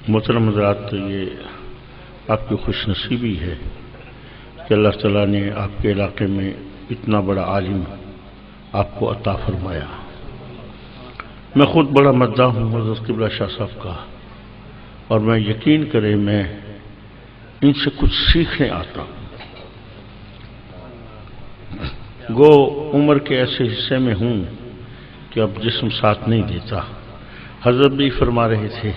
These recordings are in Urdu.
محترم حضرات، یہ آپ کی خوش نصیبی ہے کہ اللہ تعالیٰ نے آپ کے علاقے میں اتنا بڑا عالم آپ کو عطا فرمایا۔ میں خود بڑا مداح ہوں حضرت قبلہ شاہ صاحب کا، اور میں یقین کرے میں ان سے کچھ سیکھنے آتا ہوں۔ گو عمر کے ایسے حصے میں ہوں کہ اب جسم ساتھ نہیں دیتا۔ حضرت بھی فرما رہے تھے،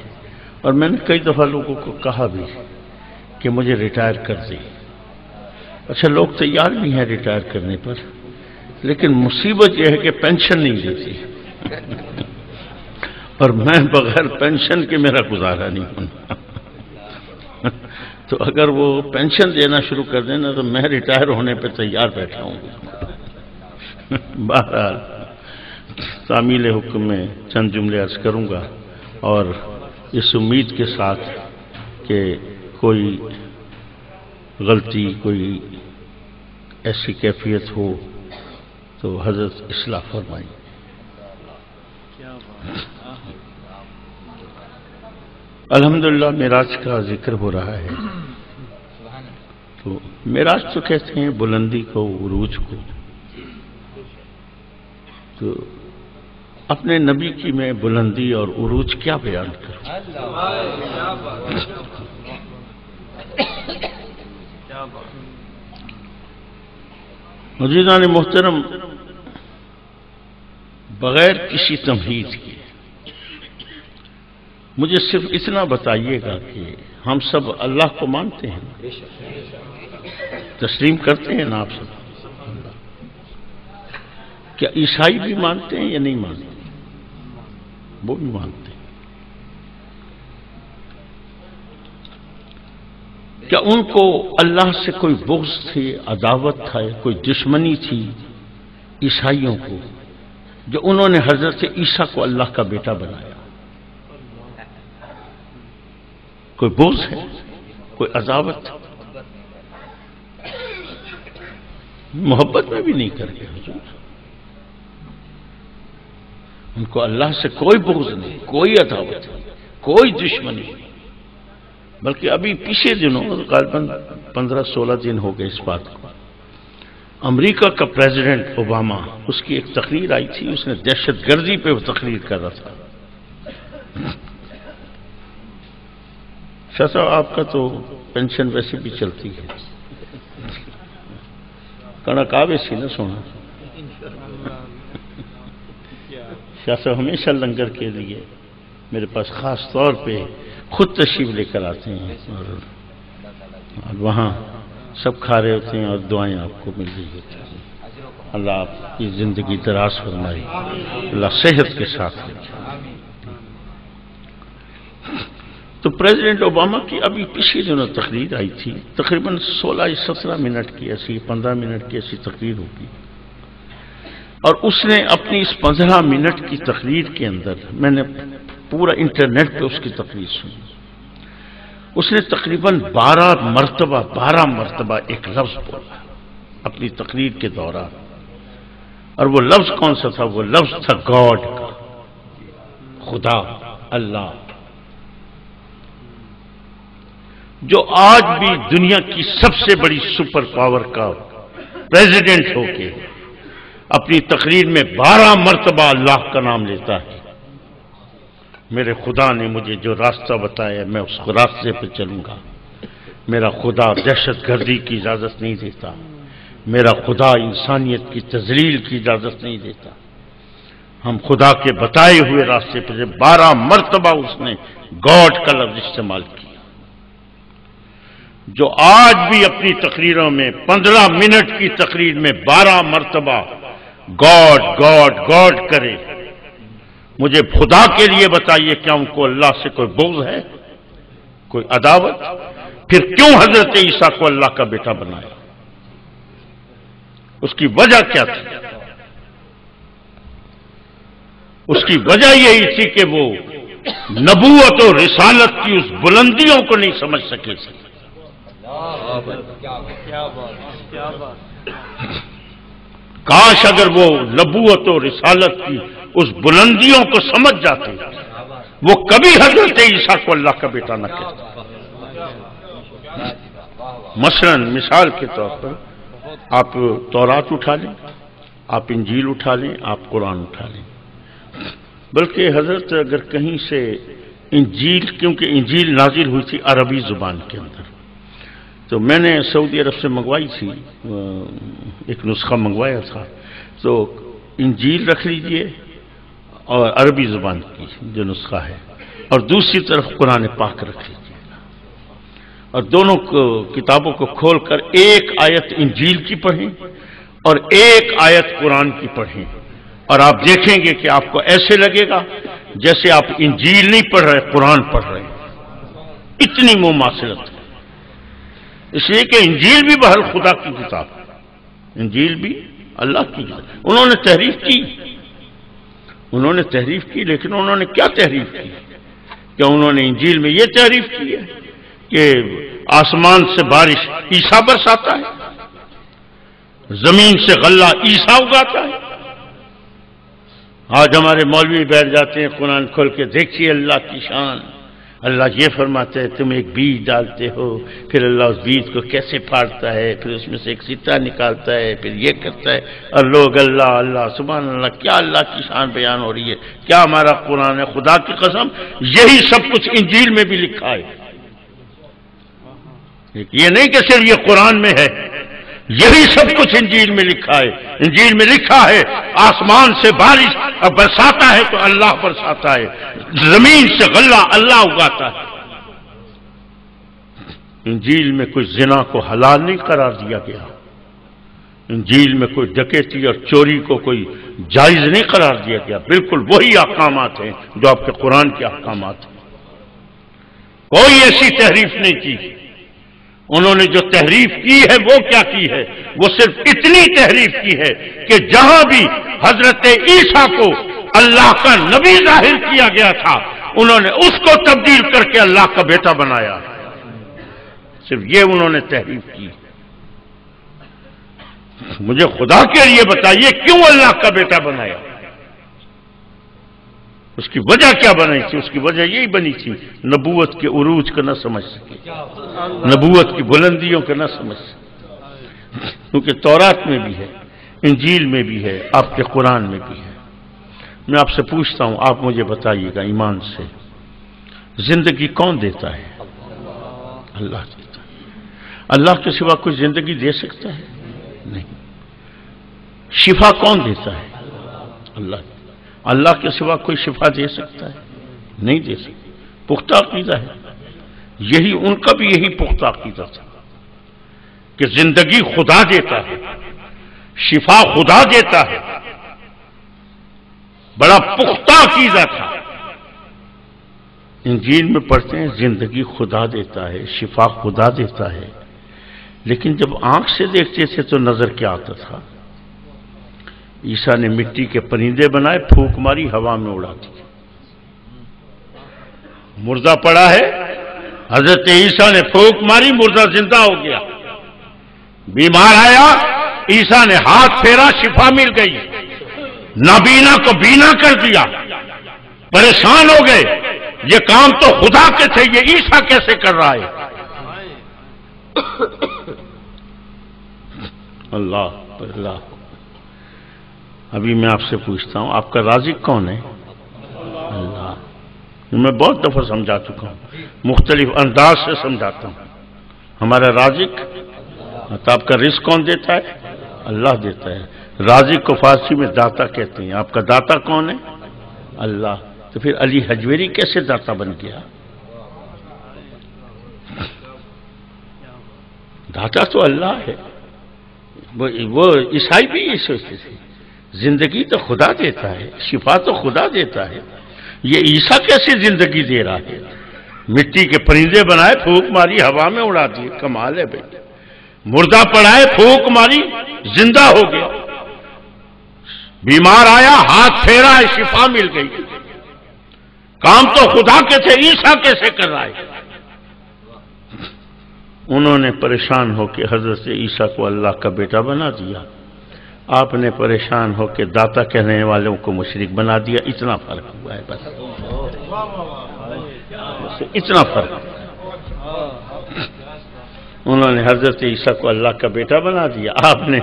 اور میں نے کئی دفعہ لوگوں کو کہا بھی کہ مجھے ریٹائر کر دیں۔ اچھا، لوگ تیار بھی ہیں ریٹائر کرنے پر، لیکن مصیبت یہ ہے کہ پینشن نہیں دیتی، اور میں بغیر پینشن کے میرا گزارا نہیں ہونا۔ تو اگر وہ پینشن دینا شروع کر دینا تو میں ریٹائر ہونے پہ تیار بیٹھا ہوں۔ بہرحال تعمیل حکم میں چند جملے عرض کروں گا، اور اس امید کے ساتھ کہ کوئی غلطی، کوئی ایسی کیفیت ہو تو حضرت اصلاح فرمائیں۔ الحمدللہ معراج کا ذکر ہو رہا ہے، تو معراج تو کہتے ہیں بلندی کو، عروج کو۔ تو اپنے نبی کی میں بلندی اور عروج کیا بیان کروں؟ عزیزان محترم، بغیر کسی تمہید کے مجھے صرف اتنا بتائیے گا کہ ہم سب اللہ کو مانتے ہیں، تسلیم کرتے ہیں نا آپ سب؟ کیا عیسائی بھی مانتے ہیں یا نہیں مانتے؟ وہ بھی مانتے ہیں۔ کیا ان کو اللہ سے کوئی بغض تھی، عداوت تھا، کوئی دشمنی تھی عیسائیوں کو، جو انہوں نے حضرت عیسیٰ کو اللہ کا بیٹا بنایا؟ کوئی بغض ہے، کوئی عداوت؟ محبت میں بھی نہیں کرتے حضور۔ ان کو اللہ سے کوئی بغض نہیں، کوئی عداوت نہیں، کوئی دشمنی نہیں، بلکہ ابھی پیچھے دنوں غالباً 15-16 دن ہو گئے اس بات کو، امریکہ کا پریزیڈنٹ اوباما، اس کی ایک تقریر آئی تھی، اس نے دہشت گردی پہ وہ تقریر کر رہا تھا۔ شاہ صاحب، آپ کا تو پینشن ویسے بھی چلتی ہے، کنک آوے سی نہ سونا۔ شاہ صاحب ہمیشہ لنگر کے لیے میرے پاس خاص طور پہ خود تشریف لے کر آتے ہیں، اور وہاں سب کھا رہے ہوتے ہیں اور دعائیں آپ کو مل رہی ہوتی ہیں۔ اللہ آپ کی زندگی دراز فرمائے، اللہ صحت کے ساتھ رکھے۔ تو پریزیڈنٹ اوباما کی ابھی پچھلے دنوں تقریر آئی تھی، تقریباً 16-17 منٹ کی ایسی، 15 منٹ کی ایسی تقریر ہوگی، اور اس نے اپنی اس 15 منٹ کی تقریر کے اندر، میں نے پورا انٹرنیٹ پہ اس کی تقریر سنی، اس نے تقریباً 12 مرتبہ ایک لفظ بولا اپنی تقریر کے دوران، اور وہ لفظ کون سا تھا؟ وہ لفظ تھا گاڈ کا، خدا، اللہ، جو آج بھی دنیا کی سب سے بڑی سپر پاور کا پریزیڈنٹ ہو کے اپنی تقریر میں 12 مرتبہ اللہ کا نام لیتا ہے۔ میرے خدا نے مجھے جو راستہ بتایا میں اس راستے پہ چلوں گا۔ میرا خدا دہشت گردی کی اجازت نہیں دیتا، میرا خدا انسانیت کی تذلیل کی اجازت نہیں دیتا۔ ہم خدا کے بتائے ہوئے راستے پہ 12 مرتبہ اس نے گاڈ کا لفظ استعمال کیا۔ جو آج بھی اپنی تقریروں میں 15 منٹ کی تقریر میں 12 مرتبہ گاڈ گاڈ گاڈ کرے، مجھے خدا کے لیے بتائیے کیا ان کو اللہ سے کوئی بغض ہے، کوئی عداوت؟ پھر کیوں حضرت عیسیٰ کو اللہ کا بیٹا بنایا؟ اس کی وجہ کیا تھی؟ اس کی وجہ یہی تھی کہ وہ نبوت و رسالت کی اس بلندیوں کو نہیں سمجھ سکے تھے۔ کاش اگر وہ نبوت و رسالت کی اس بلندیوں کو سمجھ جاتے، وہ کبھی حضرت عیسیٰ کو اللہ کا بیٹا نہ کہتا۔ مثلا مثال کے طور پر آپ تورات اٹھا لیں، آپ انجیل اٹھا لیں، آپ قرآن اٹھا لیں، بلکہ حضرت اگر کہیں سے انجیل، کیونکہ انجیل نازل ہوئی تھی عربی زبان کے اندر، تو میں نے سعودی عرب سے منگوائی تھی، ایک نسخہ منگوایا تھا، تو انجیل رکھ لیجئے اور عربی زبان کی جو نسخہ ہے، اور دوسری طرف قرآن پاک رکھ لیجئے، اور دونوں کتابوں کو کھول کر ایک آیت انجیل کی پڑھیں اور ایک آیت قرآن کی پڑھیں، اور آپ دیکھیں گے کہ آپ کو ایسے لگے گا جیسے آپ انجیل نہیں پڑھ رہے، قرآن پڑھ رہے ہیں، اتنی مماثلت ہے۔ اس لیے کہ انجیل بھی بہر خدا کی کتاب ہے، انجیل بھی اللہ کی کتاب۔ انہوں نے تحریف کی، لیکن انہوں نے کیا تحریف کی؟ کہ انہوں نے انجیل میں یہ تحریف کی ہے کہ آسمان سے بارش عیسیٰ برساتا ہے، زمین سے غلہ عیسیٰ اگاتا ہے۔ آج ہمارے مولوی بیٹھ جاتے ہیں قرآن کھول کے، دیکھیے اللہ کی شان، اللہ یہ فرماتا ہے تم ایک بیج ڈالتے ہو، پھر اللہ اس بیج کو کیسے پھاڑتا ہے، پھر اس میں سے ایک ستہ نکالتا ہے، پھر یہ کرتا ہے، اور لوگ اللہ اللہ سبحان اللہ، کیا اللہ کی شان بیان ہو رہی ہے، کیا ہمارا قرآن ہے۔ خدا کی قسم یہی سب کچھ انجیل میں بھی لکھا ہے، یہ نہیں کہ صرف یہ قرآن میں ہے، یہی سب کچھ انجیل میں لکھا ہے۔ انجیل میں لکھا ہے آسمان سے بارش اور برساتا ہے تو اللہ برساتا ہے، زمین سے غلہ اللہ اگاتا ہے۔ انجیل میں کوئی زنا کو حلال نہیں قرار دیا گیا، انجیل میں کوئی ڈکیتی اور چوری کو کوئی جائز نہیں قرار دیا گیا، بالکل وہی احکامات ہیں جو آپ کے قرآن کے احکامات ہیں، کوئی ایسی تحریف نہیں کی۔ انہوں نے جو تحریف کی ہے وہ کیا کی ہے؟ وہ صرف اتنی تحریف کی ہے کہ جہاں بھی حضرت عیسیٰ کو اللہ کا نبی ظاہر کیا گیا تھا، انہوں نے اس کو تبدیل کر کے اللہ کا بیٹا بنایا، صرف یہ انہوں نے تحریف کی۔ مجھے خدا کے لیے بتائیے کیوں اللہ کا بیٹا بنایا؟ اس کی وجہ کیا بنی تھی؟ اس کی وجہ یہی بنی تھی نبوت کے عروج کو نہ سمجھ سکے، نبوت کی بلندیوں کو نہ سمجھ سکے، کیونکہ تورات میں بھی ہے، انجیل میں بھی ہے، آپ کے قرآن میں بھی ہے۔ میں آپ سے پوچھتا ہوں، آپ مجھے بتائیے گا ایمان سے، زندگی کون دیتا ہے؟ اللہ دیتا ہے۔ اللہ کے سوا کوئی زندگی دے سکتا ہے؟ نہیں۔ شفا کون دیتا ہے؟ اللہ۔ اللہ کے سوا کوئی شفا دے سکتا ہے؟ نہیں دے سکتا۔ پختہ عقیدہ ہے، یہی ان کا بھی یہی پختہ عقیدہ تھا کہ زندگی خدا دیتا ہے، شفا خدا دیتا ہے، بڑا پختہ عقیدہ تھا۔ انجیل میں پڑھتے ہیں زندگی خدا دیتا ہے، شفا خدا دیتا ہے، لیکن جب آنکھ سے دیکھتے تھے تو نظر کیا آتا تھا؟ عیسیٰ نے مٹی کے پرندے بنائے، پھونک ماری، ہوا میں اڑا دی۔ مردہ پڑا ہے، حضرت عیسیٰ نے پھونک ماری، مردہ زندہ ہو گیا۔ بیمار آیا، عیسیٰ نے ہاتھ پھیرا، شفا مل گئی۔ نابینا کو بینا کر دیا۔ پریشان ہو گئے، یہ کام تو خدا کے تھے، یہ عیسیٰ کیسے کر رہا ہے؟ اللہ اللہ۔ ابھی میں آپ سے پوچھتا ہوں، آپ کا رازق کون ہے؟ اللہ۔ میں بہت دفعہ سمجھا چکا ہوں، مختلف انداز سے سمجھاتا ہوں۔ ہمارا رازق، تو آپ کا رزق کون دیتا ہے؟ اللہ دیتا ہے۔ رازق کو فارسی میں داتا کہتے ہیں۔ آپ کا داتا کون ہے؟ اللہ۔ تو پھر علی حجویری کیسے داتا بن گیا؟ داتا تو اللہ ہے۔ وہ عیسائی بھی یہ سوچتے تھے، زندگی تو خدا دیتا ہے، شفا تو خدا دیتا ہے، یہ عیسیٰ کیسے زندگی دے رہا ہے؟ مٹی کے پرندے بنائے، پھونک ماری، ہوا میں اڑا دیے، کمال ہے بھائی۔ مردہ پڑائے، پھونک ماری، زندہ ہو گیا۔ بیمار آیا، ہاتھ پھیرا، شفا مل گئی۔ کام تو خدا کے تھے، عیسیٰ کیسے کر رہا ہے؟ انہوں نے پریشان ہو کے حضرت عیسیٰ کو اللہ کا بیٹا بنا دیا، آپ نے پریشان ہو کے داتا کہنے والوں کو مشرک بنا دیا۔ اتنا فرق ہوا ہے بس۔ اتنا فرق. انہوں نے حضرت عیسیٰ کو اللہ کا بیٹا بنا دیا، آپ نے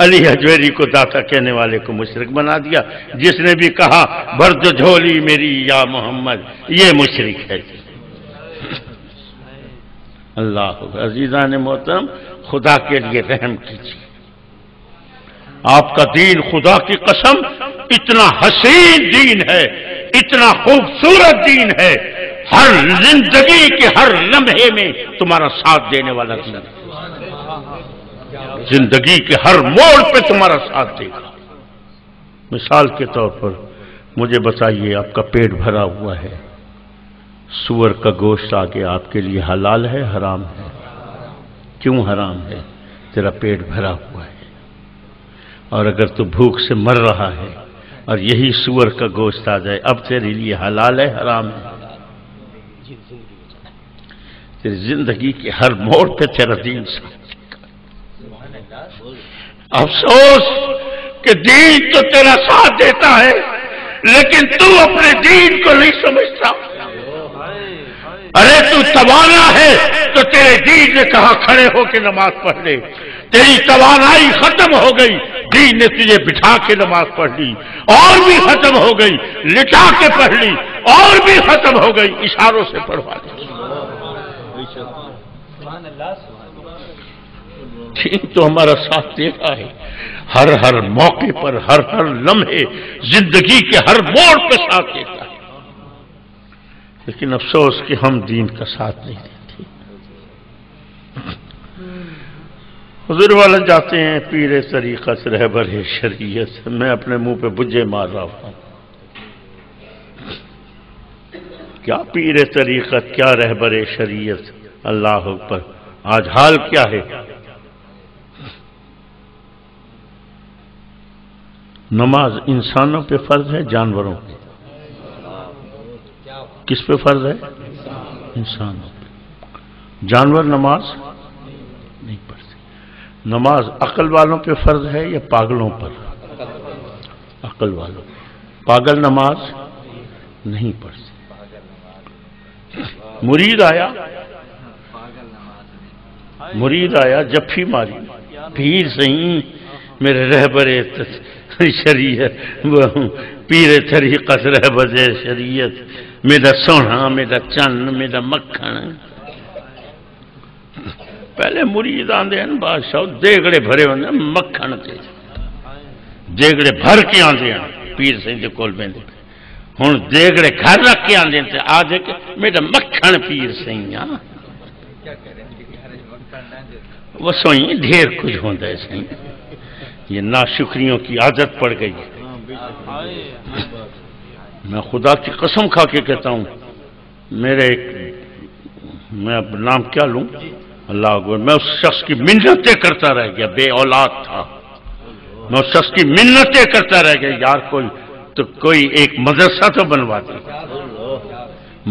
علی حجویری کو داتا کہنے والے کو مشرک بنا دیا. جس نے بھی کہا بھر دو جھولی میری یا محمد، یہ مشرک ہے. اللہ عزیزان محترم، خدا کے لیے رحم کیجیے. آپ کا دین خدا کی قسم اتنا حسین دین ہے، اتنا خوبصورت دین ہے، ہر زندگی کے ہر لمحے میں تمہارا ساتھ دینے والا دین ہے. زندگی کے ہر موڑ پہ تمہارا ساتھ دے گا. مثال کے طور پر مجھے بتائیے، آپ کا پیٹ بھرا ہوا ہے، سور کا گوشت آگے آپ کے لیے حلال ہے حرام ہے؟ کیوں حرام ہے؟ تیرا پیٹ بھرا ہوا ہے. اور اگر تو بھوک سے مر رہا ہے اور یہی سور کا گوشت آ جائے، اب تیرے لیے حلال ہے حرام ہے؟ تیری زندگی کے ہر موڑ پہ تیرا دین ساتھ. افسوس کہ دین تو تیرا ساتھ دیتا ہے لیکن تو اپنے دین کو نہیں سمجھتا. ارے تو توانا ہے تو تیرے دین نے کہا کھڑے ہو کے نماز پڑھ لے. تیری توانائی ختم ہو گئی، دین نے تجھے بٹھا کے نماز پڑھ لی. اور بھی ختم ہو گئی، لٹا کے پڑھ لی. اور بھی ختم ہو گئی، اشاروں سے پڑھوا لی. دین تو ہمارا ساتھ دیتا ہے ہر ہر موقع پر، ہر ہر لمحے، زندگی کے ہر موڑ پہ ساتھ دیتا ہے. لیکن افسوس کہ ہم دین کا ساتھ نہیں دیتے. حضور والا جاتے ہیں پیر طریقت رہبر شریعت. میں اپنے منہ پہ بجے مار رہا ہوں. کیا پیر طریقت، کیا رہبر شریعت. اللہ اکبر. آج حال کیا ہے؟ نماز انسانوں پہ فرض ہے جانوروں پہ؟ کس پہ فرض ہے؟ انسانوں پہ. جانور نماز نہیں پڑھتے. نماز عقل والوں پہ فرض ہے یا پاگلوں پر؟ عقل والوں. پاگل نماز نہیں پڑھتے. مرید آیا جفی ماری، پیر صحیح میرے رہبر شریعت، پیر طریقت رہبر شریعت، میرا سونا، میرا چن، میرا مکھن. پہلے مرید آندے ہیں بادشاہ دیگڑے بھرے ہوندے مکھن تے، دیگڑے بھر کے آندے ہیں پیر صحیح دے کول بیندے. ہن دیگڑے گھر رکھ کے آندے تے آ دے کہ میرا مکھن پیر صحیح آ. وہ سوئی ڈھیر کچھ ہوتا ہے صحیح. یہ ناشکریوں کی عادت پڑ گئی. میں خدا کی قسم کھا کے کہتا ہوں، میں اب نام کیا لوں؟ اللہ اکبر. میں اس شخص کی منتیں کرتا رہ گیا، بے اولاد تھا. میں اس شخص کی منتیں کرتا رہ گیا، یار کوئی ایک مدرسہ تو بنوا دے.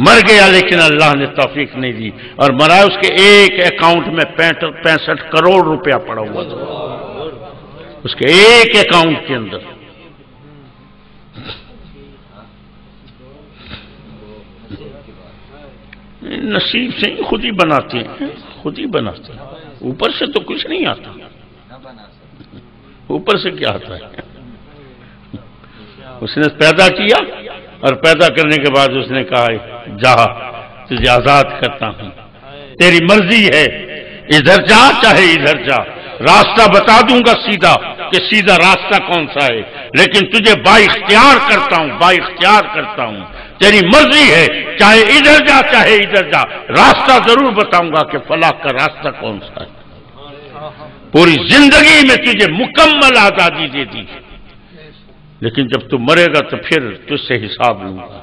مر گیا لیکن اللہ نے توفیق نہیں دی، اور مرا اس کے ایک اکاؤنٹ میں 65 کروڑ روپیہ پڑا ہوا تھا، اس کے ایک اکاؤنٹ کے اندر. نصیب سے خود ہی بناتے ہیں، خود ہی بناتے ہیں. اوپر سے تو کچھ نہیں آتا. اوپر سے کیا آتا ہے؟ اس نے پیدا کیا اور پیدا کرنے کے بعد اس نے کہا جا تجھے آزاد کرتا ہوں، تیری مرضی ہے، ادھر جا چاہے ادھر جا، راستہ بتا دوں گا سیدھا کہ سیدھا راستہ کون سا ہے، لیکن تجھے با اختیار کرتا ہوں، با اختیار کرتا ہوں. تیری مرضی ہے، چاہے ادھر جا چاہے ادھر جا، راستہ ضرور بتاؤں گا کہ فلاح کا راستہ کون سا ہے. پوری زندگی میں تجھے مکمل آزادی دے دی، لیکن جب تو مرے گا تو پھر تجھ سے حساب لوں گا.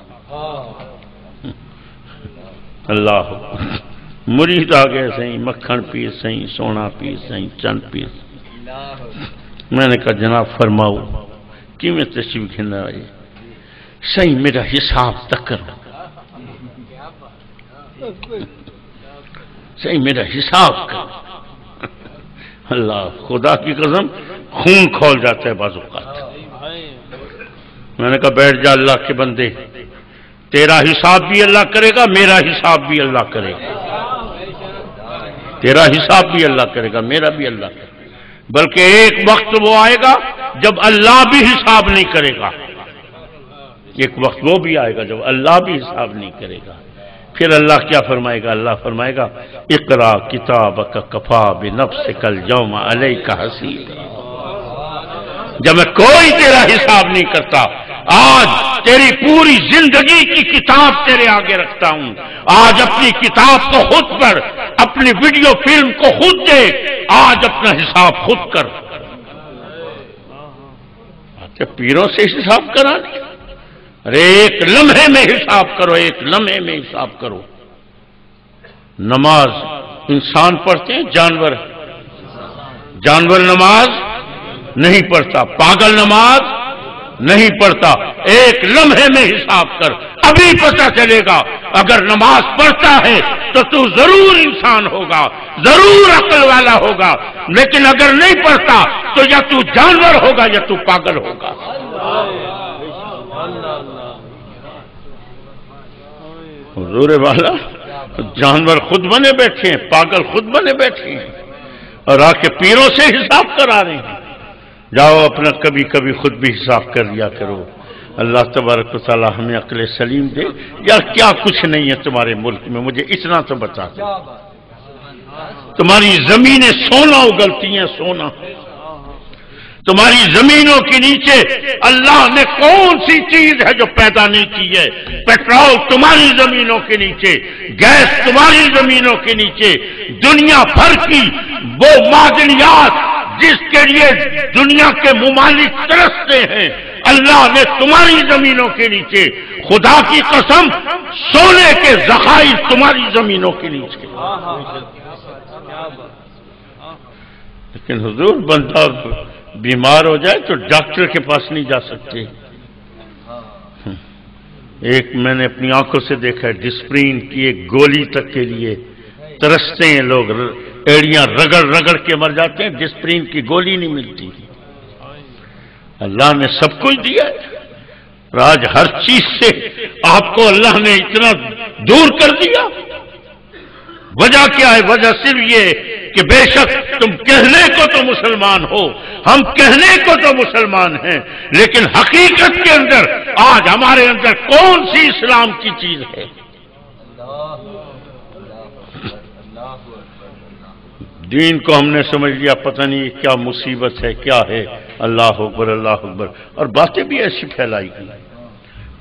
اللہ مرید آ گئے صحیح، مکھن پیر صحیح، سونا پیر صحیح، چند پیر. میں نے کہا جناب فرماؤ کی میں تشریف گھن آئی صحیح، میرا حساب تک کرو صحیح، میرا حساب کرو. اللہ خدا کی قسم خون کھول جاتا ہے بعض اوقات. میں نے کہا بیٹھ جا اللہ کے بندے، تیرا حساب بھی اللہ کرے گا، میرا حساب بھی اللہ کرے گا، تیرا حساب بھی اللہ کرے گا، میرا بھی اللہ کرے گا، بلکہ ایک وقت وہ آئے گا جب اللہ بھی حساب نہیں کرے گا، ایک وقت وہ بھی آئے گا جب اللہ بھی حساب نہیں کرے گا۔ پھر اللہ کیا فرمائے گا؟ اللہ فرمائے گا اقرا کتابک کفا بنفسک اليوم علیک حسیبا۔ جب میں کوئی تیرا حساب نہیں کرتا، آج تیری پوری زندگی کی کتاب تیرے آگے رکھتا ہوں، آج اپنی کتاب کو خود پڑھ، اپنی ویڈیو فلم کو خود دیکھ، آج اپنا حساب خود کر۔ پیروں سے حساب کرانے؟ ارے ایک لمحے میں حساب کرو، ایک لمحے میں حساب کرو۔ نماز انسان پڑھتے ہیں، جانور نماز نہیں پڑھتا، پاگل نماز نہیں پڑھتا۔ ایک لمحے میں حساب کر، ابھی پتہ چلے گا اگر نماز پڑھتا ہے تو ضرور انسان ہوگا، ضرور عقل والا ہوگا، لیکن اگر نہیں پڑھتا تو یا تو جانور ہوگا یا تو پاگل ہوگا۔ حضور والا جانور خود بنے بیٹھے ہیں، پاگل خود بنے بیٹھے ہیں، اور آ کے پیروں سے حساب کرا رہے ہیں۔ جاؤ اپنا کبھی کبھی خود بھی حساب کر لیا کرو۔ اللہ تبارک و تعالی ہمیں عقل سلیم دے۔ یا کیا کچھ نہیں ہے تمہارے ملک میں، مجھے اتنا تو بتا دو۔ تمہاری زمینیں سونا اگلتی ہیں، سونا۔ تمہاری زمینوں کے نیچے اللہ نے کون سی چیز ہے جو پیدا نہیں کی ہے؟ پیٹرول تمہاری زمینوں کے نیچے، گیس تمہاری زمینوں کے نیچے، دنیا بھر کی وہ معدنیات جس کے لیے دنیا کے ممالک ترستے ہیں، اللہ نے تمہاری زمینوں کے نیچے، خدا کی قسم سونے کے ذخائر تمہاری زمینوں کے نیچے۔ لیکن حضور بندہ بیمار ہو جائے تو ڈاکٹر کے پاس نہیں جا سکتے۔ ایک میں نے اپنی آنکھوں سے دیکھا ہے، ڈسپرین کی ایک گولی تک کے لیے ترستے ہیں لوگ، ایڑیاں رگڑ رگڑ کے مر جاتے ہیں، ڈسپرین کی گولی نہیں ملتی۔ اللہ نے سب کچھ دیا ہے، اور آج ہر چیز سے آپ کو اللہ نے اتنا دور کر دیا۔ وجہ کیا ہے؟ وجہ صرف یہ کہ بے شک تم کہنے کو تو مسلمان ہو، ہم کہنے کو تو مسلمان ہیں، لیکن حقیقت کے اندر آج ہمارے اندر کون سی اسلام کی چیز ہے؟ دین کو ہم نے سمجھ لیا، پتہ نہیں کیا مصیبت ہے، کیا ہے، اللہ اکبر اللہ اکبر، اور باتیں بھی ایسی پھیلائی گئی۔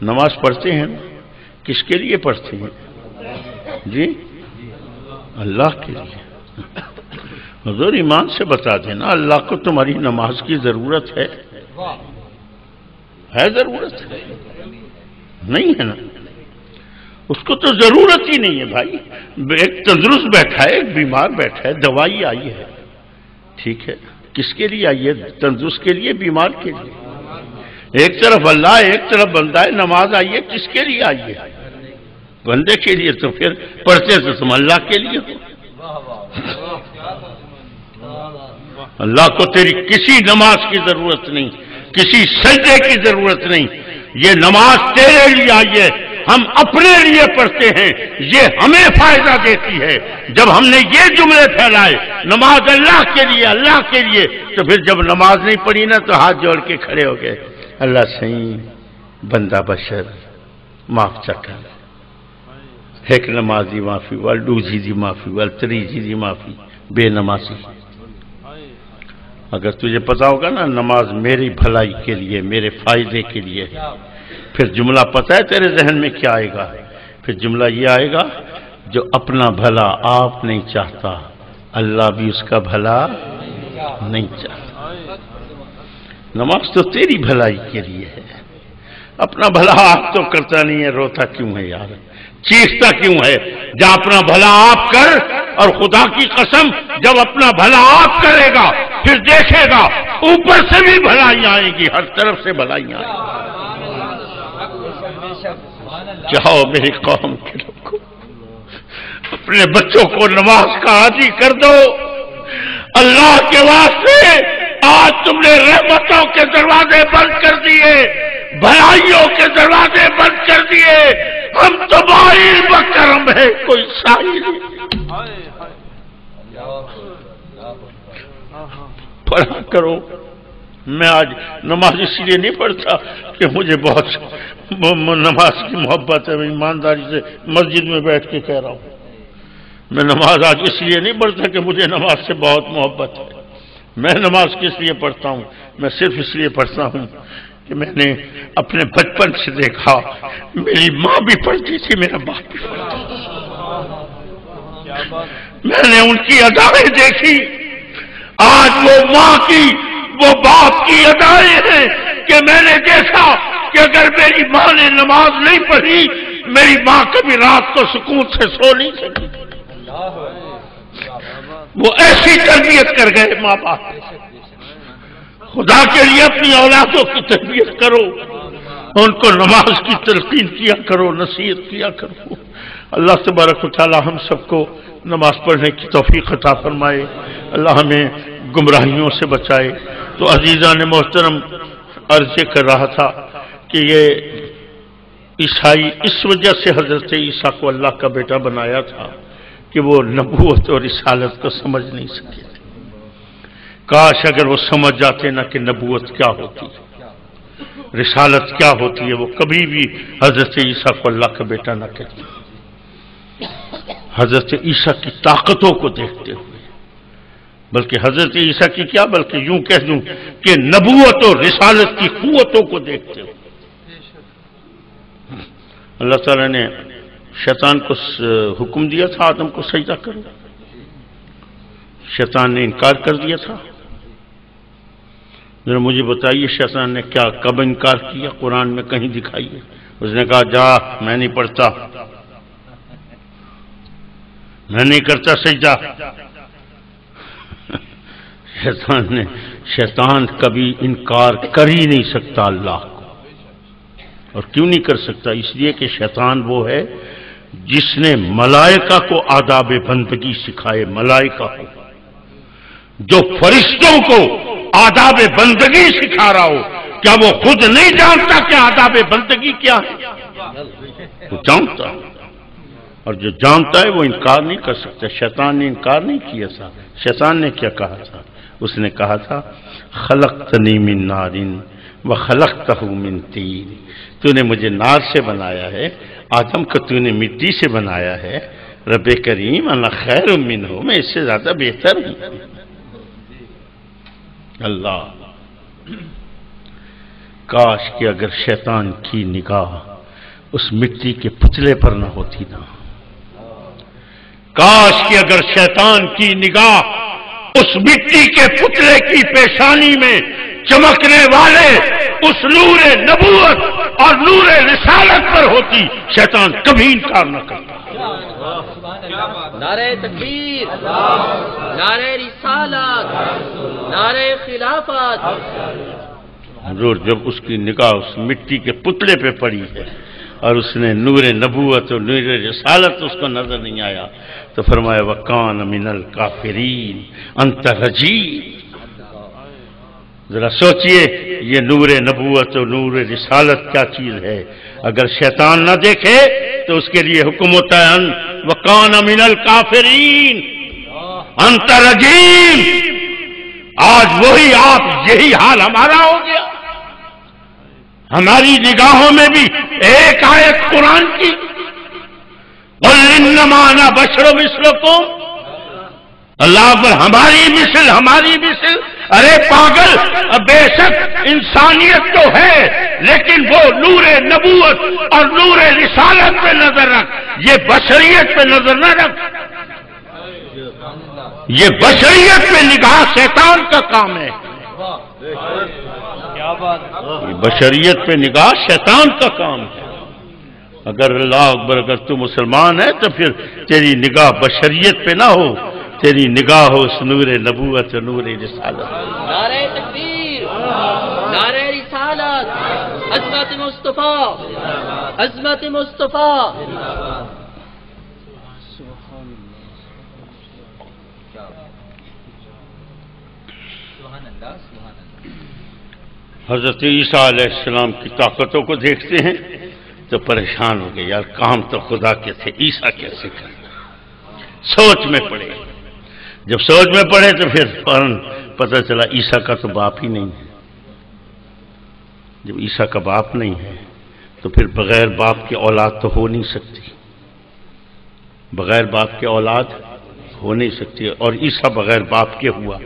نماز پڑھتے ہیں، کس کے لیے پڑھتے ہیں؟ جی اللہ کے لیے۔ حضور ایمان سے بتا دینا، اللہ کو تمہاری نماز کی ضرورت ہے؟ ضرورت ہے؟ نہیں ہے نا، اس کو تو ضرورت ہی نہیں ہے بھائی۔ ایک تندرست بیٹھا ہے، ایک بیمار بیٹھا ہے، دوائی آئی ہے، ٹھیک ہے، کس کے لیے آئی ہے؟ تندرست کے لیے، بیمار کے لیے۔ ایک طرف اللہ، ایک طرف بندہ ہے، نماز آئی ہے، کس کے لیے آئی ہے؟ بندے کے لیے۔ تو پھر پڑھتے تو تم اللہ کے لیے ہو۔ اللہ کو تیری کسی نماز کی ضرورت نہیں، کسی سجدے کی ضرورت نہیں، یہ نماز تیرے لیے آئی ہے، ہم اپنے لیے پڑھتے ہیں، یہ ہمیں فائدہ دیتی ہے۔ جب ہم نے یہ جملے پھیلائے نماز اللہ کے لیے، اللہ کے لیے، تو پھر جب نماز نہیں پڑھی نا تو ہاتھ جوڑ کے کھڑے ہو گئے، اللہ صحیح بندہ بشر معاف چکا، ایک نمازی معافی وال، دوسری دی معافی وال، تیسری دی معافی، بے نمازی۔ اگر تجھے پتا ہوگا نا نماز میری بھلائی کے لیے، میرے فائدے کے لیے، پھر جملہ پتا ہے تیرے ذہن میں کیا آئے گا؟ پھر جملہ یہ آئے گا، جو اپنا بھلا آپ نہیں چاہتا، اللہ بھی اس کا بھلا نہیں چاہتا۔ نماز تو تیری بھلائی کے لیے ہے، اپنا بھلا آپ تو کرتا نہیں ہے، روتا کیوں ہے یار، چیختا کیوں ہے؟ جب اپنا بھلا آپ کر، اور خدا کی قسم جب اپنا بھلا آپ کرے گا پھر دیکھے گا اوپر سے بھی بھلائیاں آئیں گی، ہر طرف سے بھلائیاں آئیں گی۔ جاؤ میری قوم کے لوگوں، اپنے بچوں کو نماز کا عادی کر دو، اللہ کے واسطے۔ آج تم نے رحمتوں کے دروازے بند کر دیے، بھلائیوں کے دروازے بند کر دیے، ہم تو باہر بکرم ہے، کوئی سائل پڑھا کرو۔ میں آج نماز اس لیے نہیں پڑھتا کہ مجھے بہت نماز کی محبت ہے، میں ایمانداری سے مسجد میں بیٹھ کے کہہ رہا ہوں، میں نماز آج اس لیے نہیں پڑھتا کہ مجھے نماز سے بہت محبت ہے۔ میں نماز کس لیے پڑھتا ہوں؟ میں صرف اس لیے پڑھتا ہوں کہ میں نے اپنے بچپن سے دیکھا، میری ماں بھی پڑھتی تھی، میرا باپ بھی پڑھتا تھا، میں نے ان کی ادائیں دیکھی۔ آج وہ ماں کی، وہ باپ کی ادائیں ہیں کہ میں نے دیکھا کہ اگر میری ماں نے نماز نہیں پڑھی، میری ماں کبھی رات کو سکون سے سو نہیں سکی۔ وہ ایسی تربیت کر گئے ماں باپ۔ خدا کے لیے اپنی اولادوں کی تربیت کرو، ان کو نماز کی تلقین کیا کرو، نصیحت کیا کرو۔ اللہ تبارک و تعالی ہم سب کو نماز پڑھنے کی توفیق عطا فرمائے، اللہ ہمیں گمراہیوں سے بچائے۔ تو عزیزان محترم، عرض کر رہا تھا کہ یہ عیسائی اس وجہ سے حضرت عیسیٰ کو اللہ کا بیٹا بنایا تھا کہ وہ نبوت اور رسالت کو سمجھ نہیں سکے تھے۔ کاش اگر وہ سمجھ جاتے نا کہ نبوت کیا ہوتی ہے، رسالت کیا ہوتی ہے، وہ کبھی بھی حضرت عیسیٰ کو اللہ کا بیٹا نہ کہتے۔ حضرت عیسیٰ کی طاقتوں کو دیکھتے ہوئے، بلکہ حضرت عیسیٰ کی کیا، بلکہ یوں کہہ دوں کہ نبوت اور رسالت کی قوتوں کو دیکھتے ہوئے اللہ تعالیٰ نے شیطان کو حکم دیا تھا آدم کو سجدہ کرو، شیطان نے انکار کر دیا تھا۔ ذرا مجھے بتائیے شیطان نے کیا، کب انکار کیا؟ قرآن میں کہیں دکھائیے۔ اس نے کہا جا، میں نہیں پڑھتا، میں نہیں کرتا سجدہ۔ شیطان کبھی انکار کر ہی نہیں سکتا اللہ کو۔ اور کیوں نہیں کر سکتا؟ اس لیے کہ شیطان وہ ہے جس نے ملائکہ کو آداب بندگی سکھائے، ملائکہ کو، جو فرشتوں کو آداب بندگی سکھا رہا ہو، کیا وہ خود نہیں جانتا کہ آداب بندگی کیا ہے؟ وہ جانتا، اور جو جانتا ہے وہ انکار نہیں کر سکتا۔ شیطان نے انکار نہیں کیا تھا۔ شیطان نے کیا کہا تھا؟ اس نے کہا تھا خلقتنی من نار وخلقتہ من طین، تو نے مجھے نار سے بنایا ہے، آدم کو تو نے مٹی سے بنایا ہے، رب کریم انا خیر منہ، میں اس سے زیادہ بہتر ہوں۔ اللہ، کاش کہ اگر شیطان کی نگاہ اس مٹی کے پتلے پر نہ ہوتی نا، کاش کہ اگر شیطان کی نگاہ اس مٹی کے پتلے کی پیشانی میں چمکنے والے اس نور نبوت اور نور رسالت پر ہوتی، شیطان کبھی انکار نہ کرتا۔ نعرہ تکبیر، نعرہ رسالت، نعرہ خلافت۔ حضور جب اس کی نگاہ اس مٹی کے پتلے پہ پڑی ہے اور اس نے نور نبوت اور نور رسالت اس کو نظر نہیں آیا، تو فرمایا وَكَانَ مِنَ الْكَافِرِينَ أَنْتَ رَجِيمٌ۔ ذرا سوچئے یہ نور نبوت اور نور رسالت کیا چیز ہے۔ اگر شیطان نہ دیکھے تو اس کے لیے حکم ہوتا ہے وَكَانَ مِنَ الْكَافِرِينَ أَنْتَ رَجِيمٌ۔ آج وہی آپ، یہی حال ہمارا ہو گیا۔ ہماری نگاہوں میں بھی ایک آیت قرآن کی قُلْ إِنَّمَا أَنَا بَشَرٌ مِثْلُكُمْ، اللہ پر ہماری مثل، ہماری مثل۔ ارے پاگل، بے شک انسانیت تو ہے، لیکن وہ نور نبوت اور نور رسالت پہ نظر رکھ، یہ بشریت پہ نظر نہ رکھ۔ یہ بشریت پہ نگاہ شیطان کا کام ہے، یہ بشریت پہ نگاہ شیطان کا کام ہے۔ اگر اللہ اکبر، اگر تو مسلمان ہے تو پھر تیری نگاہ بشریت پہ نہ ہو، تیری نگاہ ہو اس نور نبوت اور نور رسالت۔ نعرہ تکبیر، نعرہ رسالت، عظمت مصطفیٰ، عظمت مصطفیٰ۔ حضرت عیسیٰ علیہ السلام کی طاقتوں کو دیکھتے ہیں تو تو پریشان ہو گئے، یار کام تو خدا کے تھے، عیسیٰ کیسے کرنا؟ سوچ میں پڑے، جب سوچ میں پڑے تو پھر فوراً پتہ چلا عیسیٰ کا تو باپ ہی نہیں ہے۔ جب عیسیٰ کا باپ نہیں ہے تو پھر بغیر باپ کی اولاد تو ہو نہیں سکتی، بغیر باپ کی اولاد ہو نہیں سکتی، اور عیسیٰ بغیر باپ کے ہوا،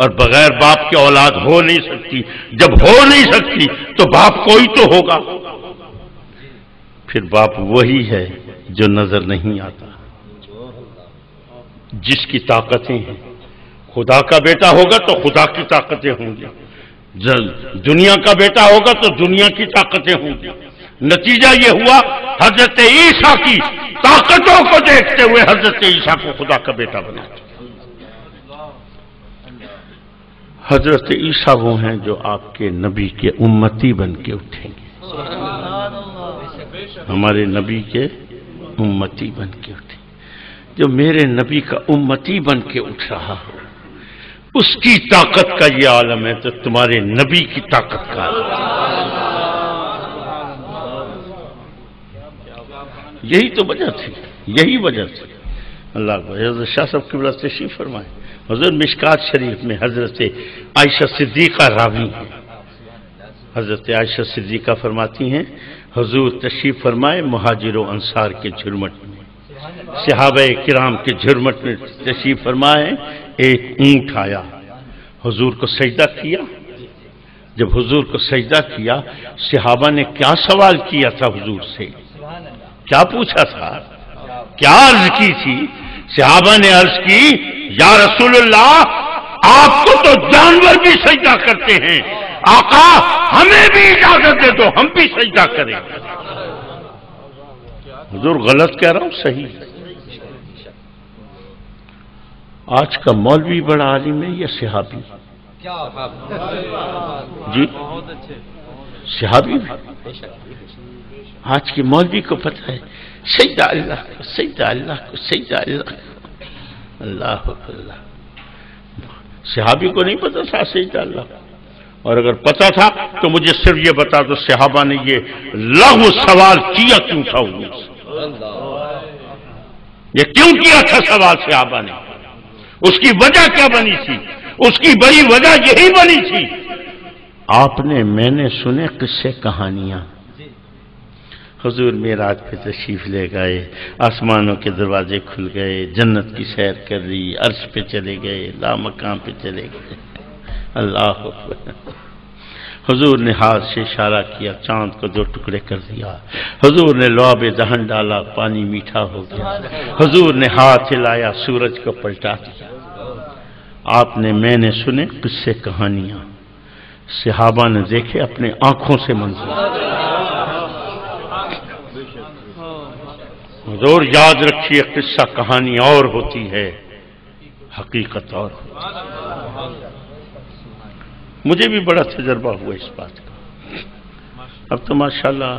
اور بغیر باپ کی اولاد ہو نہیں سکتی۔ جب ہو نہیں سکتی تو باپ کوئی تو ہوگا، پھر باپ وہی ہے جو نظر نہیں آتا، جس کی طاقتیں ہیں۔ خدا کا بیٹا ہوگا تو خدا کی طاقتیں ہوں گی، دنیا کا بیٹا ہوگا تو دنیا کی طاقتیں ہوں گی۔ نتیجہ یہ ہوا حضرت عیسیٰ کی طاقتوں کو دیکھتے ہوئے حضرت عیسیٰ کو خدا کا بیٹا بنا دیا۔ حضرت عیسیٰ وہ ہیں جو آپ کے نبی کے امتی بن کے اٹھیں گے، ہمارے نبی کے امتی بن کے اٹھیں۔ جو میرے نبی کا امتی بن کے اٹھ رہا ہو، اس کی طاقت کا یہ عالم ہے تو تمہارے نبی کی طاقت کا یہی تو وجہ تھی، یہی وجہ تھی۔ اللہ کو حضرت شاہ صاحب قبلہ تشریف فرمائے، حضور مشکات شریف میں حضرت عائشہ صدیقہ راوی ہیں، حضرت عائشہ صدیقہ فرماتی ہیں حضور تشریف فرمائے مہاجر و انصار کے جھرمٹ میں، صحابہ کرام کے جھرمٹ میں تشریف فرمائے، ایک اونٹ آیا، حضور کو سجدہ کیا۔ جب حضور کو سجدہ کیا، صحابہ نے کیا سوال کیا تھا حضور سے، کیا پوچھا تھا، کیا عرض کی تھی؟ صحابہ نے عرض کی یا رسول اللہ آپ کو تو جانور بھی سجدہ کرتے ہیں، آقا ہمیں بھی اجازت دے دو ہم بھی سجدہ کریں۔ حضور غلط کہہ رہا ہوں صحیح؟ آج کا مولوی بڑا عالم ہے یا صحابی؟ جی صحابی بھی؟ آج کے مولوی کو پتہ ہے سجدہ اللہ کو، سجدہ اللہ کو، سجدہ اللہ کو، اللہ اللہ۔ صحابی کو نہیں پتہ تھا سجدہ اللہ کو، اور اگر پتہ تھا تو مجھے صرف یہ بتا دو صحابہ نے یہ لغو سوال کیا کیوں تھا حضور سے؟ یہ کیوں کیا تھا سوال صحابہ نے؟ اس کی وجہ کیا بنی تھی؟ اس کی بڑی وجہ یہی بنی تھی، آپ نے میں نے سنے قصے کہانیاں۔ حضور معراج پہ تشریف لے گئے، آسمانوں کے دروازے کھل گئے، جنت کی سیر کر لی، عرش پہ چلے گئے، لامکان پہ چلے گئے، اللہ اکبر۔ حضور نے ہاتھ سے اشارہ کیا، چاند کو دو ٹکڑے کر دیا، حضور نے لعاب دہن ڈالا، پانی میٹھا ہو گیا، حضور نے ہاتھ ہلایا، سورج کو پلٹا دیا۔ آپ نے میں نے سنے قصے کہانیاں، صحابہ نے دیکھے اپنے آنکھوں سے منظر۔ حضور یاد رکھیے قصہ کہانی اور ہوتی ہے، حقیقت اور ہوتی ہے۔ مجھے بھی بڑا تجربہ ہوا اس بات کا۔ اب تو ماشاءاللہ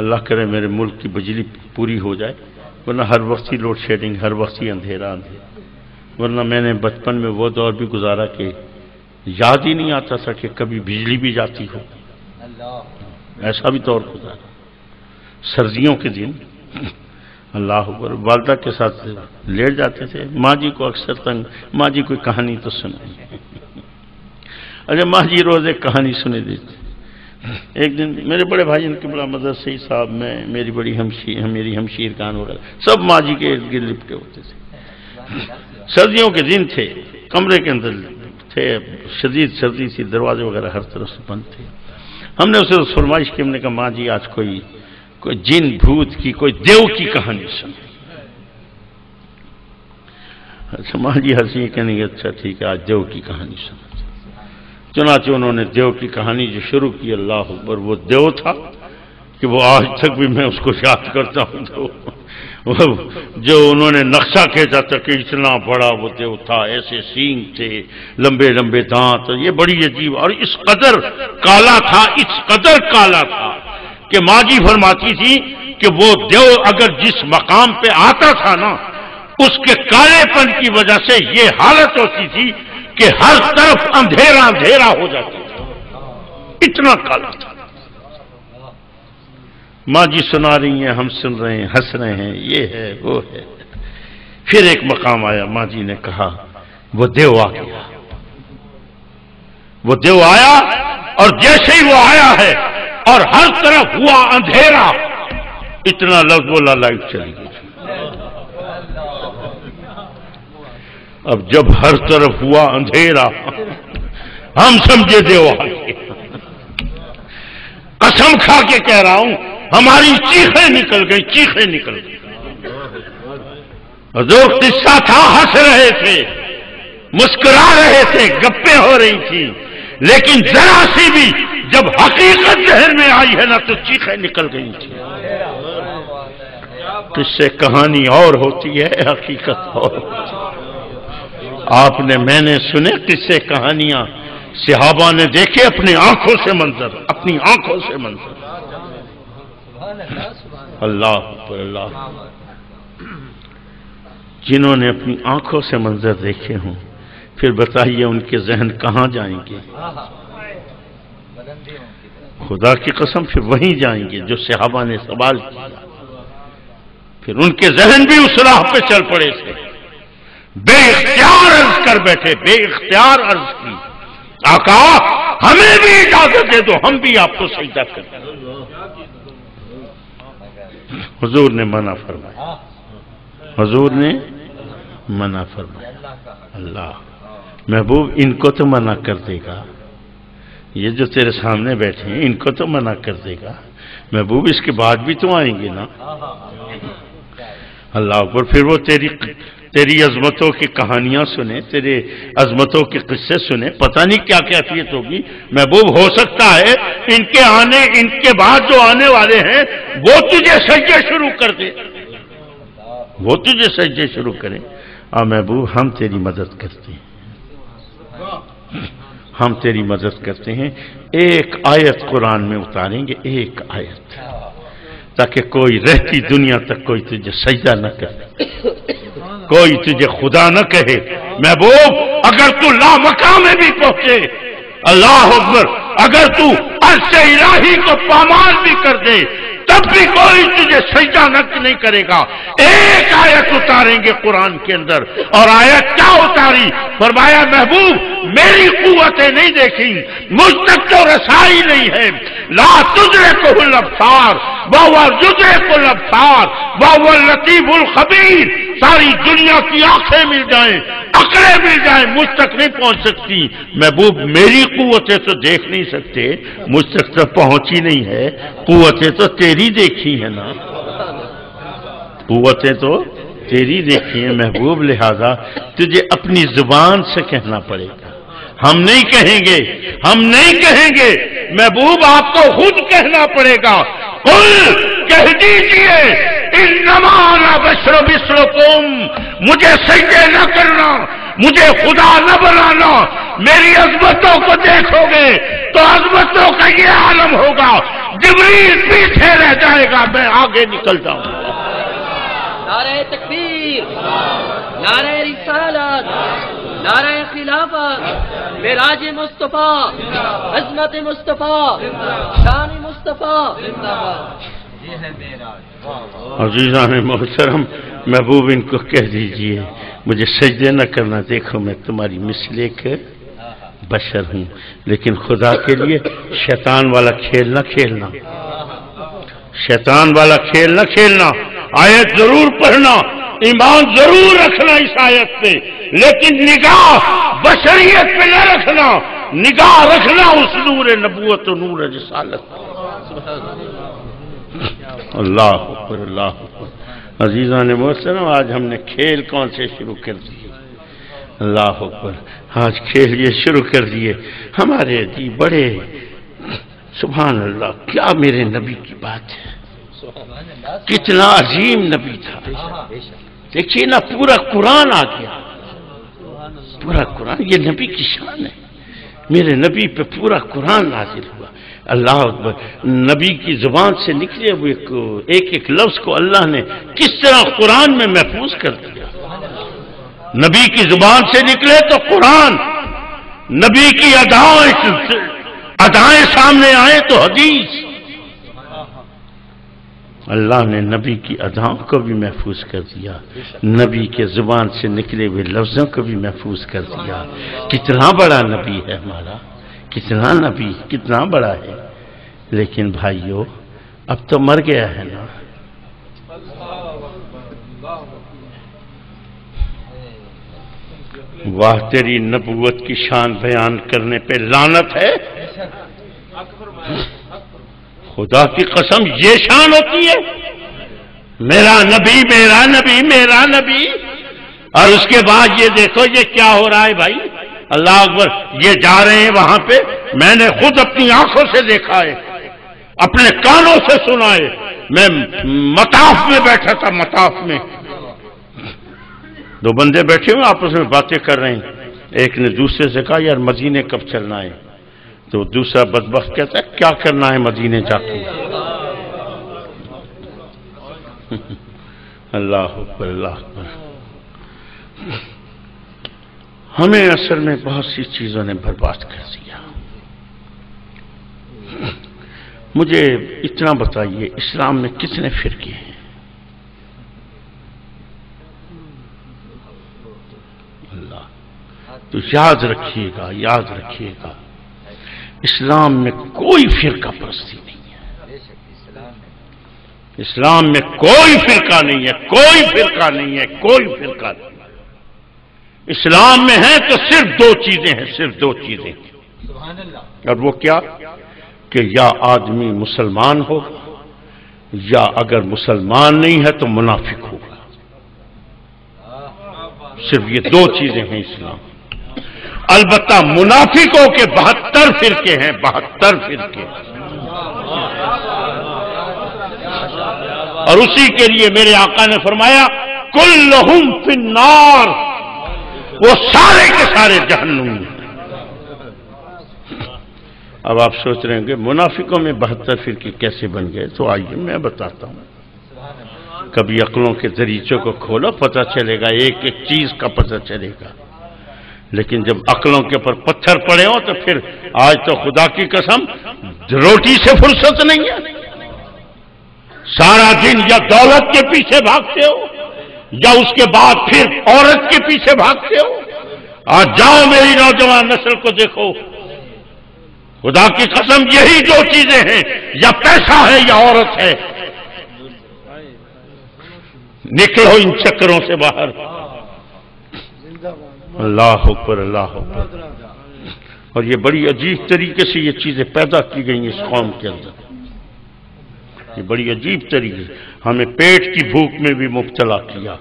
اللہ کرے میرے ملک کی بجلی پوری ہو جائے، ورنہ ہر وقت ہی لوڈ شیڈنگ، ہر وقت ہی اندھیرا اندھیرا۔ ورنہ میں نے بچپن میں وہ دور بھی گزارا کہ یاد ہی نہیں آتا تھا کہ کبھی بجلی بھی جاتی ہو، ایسا بھی دور گزارا۔ سردیوں کے دن اللہ اکبر والدہ کے ساتھ لیٹ جاتے تھے، ماں جی کو اکثر تنگ، ماں جی کوئی کہانی تو سنائیں۔ اچھا ماں جی روز ایک کہانی سنے دیتے۔ ایک دن میرے بڑے بھائی ان کے بڑا مدرسے صاحب، میں میری بڑی میری ہمشیر خان وغیرہ سب ماں جی کے ارد گرد لپٹے ہوتے تھے۔ سردیوں کے دن تھے، کمرے کے اندر تھے، شدید سردی تھی، دروازے وغیرہ ہر طرف سے بند تھے۔ ہم نے اسے فرمائش کی، ہم نے کہا ماں جی آج کوئی جن بھوت کی، کوئی دیو کی کہانی سن۔ اچھا ماں جی ہنسی، کہنے گے اچھا ٹھیک ہے آج دیو کی کہانی سن۔ چنانچہ انہوں نے دیو کی کہانی جو شروع کی، اللہ اکبر، وہ دیو تھا کہ وہ آج تک بھی میں اس کو یاد کرتا ہوں، تو جو انہوں نے نقشہ کھینچا تھا کہ اتنا بڑا وہ دیو تھا، ایسے سینگ تھے، لمبے لمبے دانت، یہ بڑی عجیب، اور اس قدر کالا تھا، اس قدر کالا تھا کہ ماں جی فرماتی تھی کہ وہ دیو اگر جس مقام پہ آتا تھا نا، اس کے کالے پن کی وجہ سے یہ حالت ہوتی تھی کہ ہر طرف اندھیرا اندھیرا ہو جاتا تھا، اتنا کالا تھا۔ ماں جی سنا رہی ہیں، ہم سن رہے ہیں، ہنس رہے ہیں، یہ ہے وہ ہے۔ پھر ایک مقام آیا، ماں جی نے کہا وہ دیو آ گیا، وہ دیو آیا، اور جیسے ہی وہ آیا ہے اور ہر طرف ہوا اندھیرا، اتنا لفظ بولا لائٹ چلی گئی۔ اب جب ہر طرف ہوا اندھیرا ہم سمجھے دیو آ گیا۔ قسم کھا کے کہہ رہا ہوں ہماری چیخیں نکل گئی، چیخیں نکل گئی۔ جو قصہ تھا ہنس رہے تھے، مسکرا رہے تھے، گپیں ہو رہی تھی، لیکن ذرا سی بھی جب حقیقت ذہن میں آئی ہے نا تو چیخیں نکل گئی تھی۔ قصے کہانی اور ہوتی ہے، حقیقت اور ہوتی ہے۔ آپ نے، میں نے سنے قصے کہانیاں، صحابہ نے دیکھے اپنی آنکھوں سے منظر، اپنی آنکھوں سے منظر۔ اللہ اکبر، اللہ۔ جنہوں نے اپنی آنکھوں سے منظر دیکھے ہوں، پھر بتائیے ان کے ذہن کہاں جائیں گے؟ خدا کی قسم پھر وہیں جائیں گے جو صحابہ نے سوال کیا۔ پھر ان کے ذہن بھی اس راہ پہ چل پڑے تھے، بے اختیار عرض کر بیٹھے، بے اختیار عرض کی، آقا ہمیں بھی اجازت دے دو، ہم بھی آپ کو سجدہ کریں۔ حضور نے منع فرمایا، حضور نے منع فرمایا۔ اللہ محبوب ان کو تو منع کر دے گا، یہ جو تیرے سامنے بیٹھے ہیں ان کو تو منع کر دے گا محبوب، اس کے بعد بھی تو آئیں گے نا۔ اللہ اکبر۔ پھر وہ تیری عظمتوں کی کہانیاں سنے، تیرے عظمتوں کے قصے سنے، پتہ نہیں کیا کیفیت ہوگی محبوب۔ ہو سکتا ہے ان کے بعد جو آنے والے ہیں وہ تجھے سجدے شروع کر دے، وہ تجھے سجدے شروع کریں۔ محبوب ہم تیری مدد کرتے ہیں، ہم تیری مدد کرتے ہیں۔ ایک آیت قرآن میں اتاریں گے، ایک آیت، تاکہ کوئی رہتی دنیا تک کوئی تجھے سجدہ نہ کرے، کوئی تجھے خدا نہ کہے۔ محبوب اگر تو لامقام میں بھی پہنچے، اللہ اکبر، اگر تو عرش الہی کو پامال بھی کر دے تب بھی کوئی تجھے سجدہ نہیں کرے گا۔ ایک آیت اتاریں گے قرآن کے اندر، اور آیت کیا اتاری؟ فرمایا محبوب میری قوتیں نہیں دیکھی، مجھ تک تو رسائی نہیں ہے۔ لا تدرکہ الابصار وہو یدرک الابصار وہو اللطیف الخبیر۔ ساری دنیا کی آنکھیں مل جائیں، عقلیں مل جائیں، مجھ تک نہیں پہنچ سکتی۔ محبوب میری قوتیں تو دیکھ نہیں سکتے، مجھ تک تو پہنچی نہیں ہے، قوتیں تو تیری دیکھی ہیں نا، قوتیں تو تیری دیکھی ہیں محبوب، لہذا تجھے اپنی زبان سے کہنا پڑے گا، ہم نہیں کہیں گے، ہم نہیں کہیں گے محبوب، آپ کو خود کہنا پڑے گا۔ قل کہہ دیجئے انما انا بشر مثلکم، مجھے سجدے نہ کرنا، مجھے خدا نہ بنانا، میری عظمتوں کو دیکھو گے تو عظمتوں کا یہ عالم ہوگا، جبریل پیچھے رہ جائے گا، میں آگے نکل جاؤں گا۔ نعرہ تکبیر، نعرہ رسالت، نعرہ خلافت، معراج مصطفیٰ، عظمت مصطفیٰ، شان مصطفیٰ۔ عزیزان محترم، محبوب ان کو کہہ دیجئے مجھے سجدے نہ کرنا، دیکھو میں تمہاری مثل ایک بشر ہوں، لیکن خدا کے لیے شیطان والا کھیل نہ کھیلنا، شیطان والا کھیل نہ کھیلنا۔ آیت ضرور پڑھنا، ایمان ضرور رکھنا اس آیت پہ، لیکن نگاہ بشریت پہ نہ رکھنا، نگاہ رکھنا اس نور نبوت و نور رسالت۔ اللہ اکبر، اللہ اکبر۔ عزیزان محترم، آج ہم نے کھیل کون سے شروع کر دیے؟ اللہ اکبر، آج کھیل یہ شروع کر دیے ہمارے جی بڑے، سبحان اللہ، کیا میرے نبی کی بات ہے، کتنا عظیم نبی تھا۔ دیکھیے نا پورا قرآن آ گیا، پورا قرآن، یہ نبی کی شان ہے، میرے نبی پہ پورا قرآن نازل ہوا۔ اللہ اکبر، نبی کی زبان سے نکلے ہوئے ایک ایک لفظ کو اللہ نے کس طرح قرآن میں محفوظ کر دیا۔ نبی کی زبان سے نکلے تو قرآن، نبی کی ادائیں سامنے آئے تو حدیث۔ اللہ نے نبی کی اداؤں کو بھی محفوظ کر دیا، نبی کے زبان سے نکلے ہوئے لفظوں کو بھی محفوظ کر دیا۔ کتنا بڑا نبی ہے ہمارا، کتنا نبی، کتنا بڑا ہے، لیکن بھائیو اب تو مر گیا ہے نا۔ واہ تیری نبوت کی شان بیان کرنے پہ لعنت ہے، خدا کی قسم یہ شان ہوتی ہے، میرا نبی میرا نبی میرا نبی، اور اس کے بعد یہ دیکھو یہ کیا ہو رہا ہے بھائی، اللہ اکبر، یہ جا رہے ہیں وہاں پہ، میں نے خود اپنی آنکھوں سے دیکھا ہے، اپنے کانوں سے سنا ہے، میں مطاف میں بیٹھا تھا، مطاف میں دو بندے بیٹھے ہوئے آپس میں باتیں کر رہے ہیں، ایک نے دوسرے سے کہا یار مدینے کب چلنا ہے، تو دوسرا بدبخت کہتا ہے کیا کرنا ہے مدینے جا کے۔ اللہ اکبر اللہ اکبر۔ ہمیں اصل میں بہت سی چیزوں نے برباد کر دیا۔ مجھے اتنا بتائیے اسلام میں کتنے فرقے ہیں؟ اللہ تو یاد رکھیے گا، یاد رکھیے گا، اسلام میں کوئی فرقہ پرستی نہیں ہے، اسلام میں کوئی فرقہ نہیں ہے، کوئی فرقہ نہیں ہے، کوئی فرقہ نہیں ہے۔ اسلام میں ہے تو صرف دو چیزیں ہیں، صرف دو چیزیں، اور وہ کیا کہ یا آدمی مسلمان ہوگا یا اگر مسلمان نہیں ہے تو منافق ہوگا، صرف یہ دو چیزیں ہیں اسلام۔ البتہ منافقوں کے 72 فرقے ہیں، 72 فرقے، اور اسی کے لیے میرے آقا نے فرمایا کلہم فی النار، وہ سارے کے سارے جہنم میں۔ اب آپ سوچ رہے ہیں کہ منافقوں میں 72 فرقے کیسے بن گئے، تو آئیے میں بتاتا ہوں۔ کبھی عقلوں کے دریچوں کو کھولو، پتہ چلے گا، ایک ایک چیز کا پتہ چلے گا، لیکن جب عقلوں کے اوپر پتھر پڑے ہو تو پھر آج تو خدا کی قسم روٹی سے فرصت نہیں ہے، سارا دن یا دولت کے پیچھے بھاگتے ہو یا اس کے بعد پھر عورت کے پیچھے بھاگتے ہو۔ آج جاؤ میری نوجوان نسل کو دیکھو، خدا کی قسم یہی دو چیزیں ہیں، یا پیسہ ہے یا عورت ہے، نکلو ان چکروں سے باہر۔ اللہ اکبر اللہ اکبر۔ اور یہ بڑی عجیب طریقے سے یہ چیزیں پیدا کی گئی اس قوم کے اندر، یہ بڑی عجیب طریقے سے ہمیں پیٹ کی بھوک میں بھی مبتلا کیا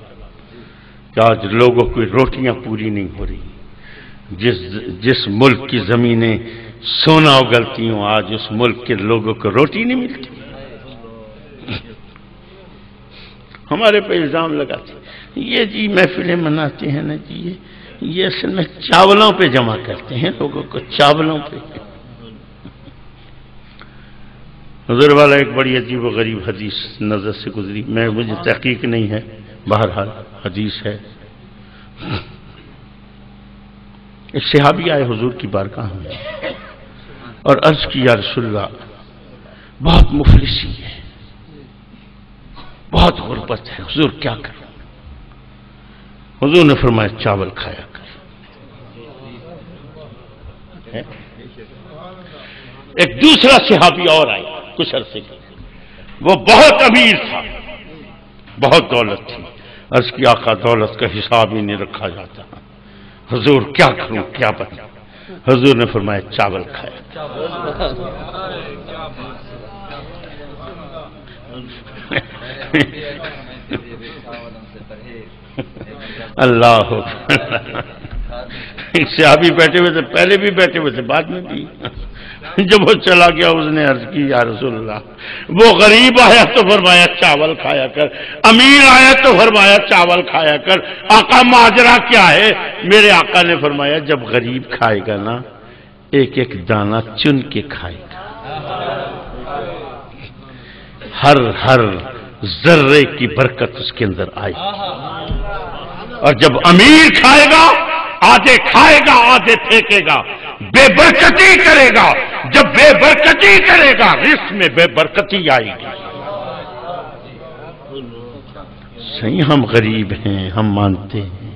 کہ آج لوگوں کی روٹیاں پوری نہیں ہو رہی، جس ملک کی زمینیں سونا اگلتی ہوں آج اس ملک کے لوگوں کو روٹی نہیں ملتی۔ ہمارے پہ الزام لگاتے یہ جی محفلیں مناتے ہیں نا جی، یہ اصل میں چاولوں پہ جمع کرتے ہیں لوگوں کو، چاولوں پہ۔ حضور والا ایک بڑی عجیب و غریب حدیث نظر سے گزری، مجھے تحقیق نہیں ہے، بہرحال حدیث ہے۔ ایک صحابی آئے حضور کی بارگاہ میں اور عرض کی یا رسول اللہ بہت مفلسی ہے، بہت غربت ہے، حضور کیا کروں؟ حضور نے فرمایا چاول کھایا کر۔ ایک دوسرا صحابی اور آیا کچھ عرصے کا، وہ بہت امیر تھا، بہت دولت تھی، عرض کی آقا دولت کا حساب ہی نہیں رکھا جاتا، حضور کیا کروں کیا بنوں؟ حضور نے فرمایا چاول کھایا۔ اللہ صحابی بیٹھے ہوئے تھے، پہلے بھی بیٹھے ہوئے تھے، بعد میں بھی۔ جب وہ چلا گیا اس نے عرض کی یا رسول اللہ وہ غریب آیا تو فرمایا چاول کھایا کر، امیر آیا تو فرمایا چاول کھایا کر، آقا ماجرا کیا ہے؟ میرے آقا نے فرمایا جب غریب کھائے گا نا ایک ایک دانہ چن کے کھائے گا، ہر ذرے کی برکت اس کے اندر آئے گی، اور جب امیر کھائے گا آدھے کھائے گا آدھے پھینکے گا، بے برکتی کرے گا، جب بے برکتی کرے گا رزق میں بے برکتی آئے گی۔ صحیح ہم غریب ہیں، ہم مانتے ہیں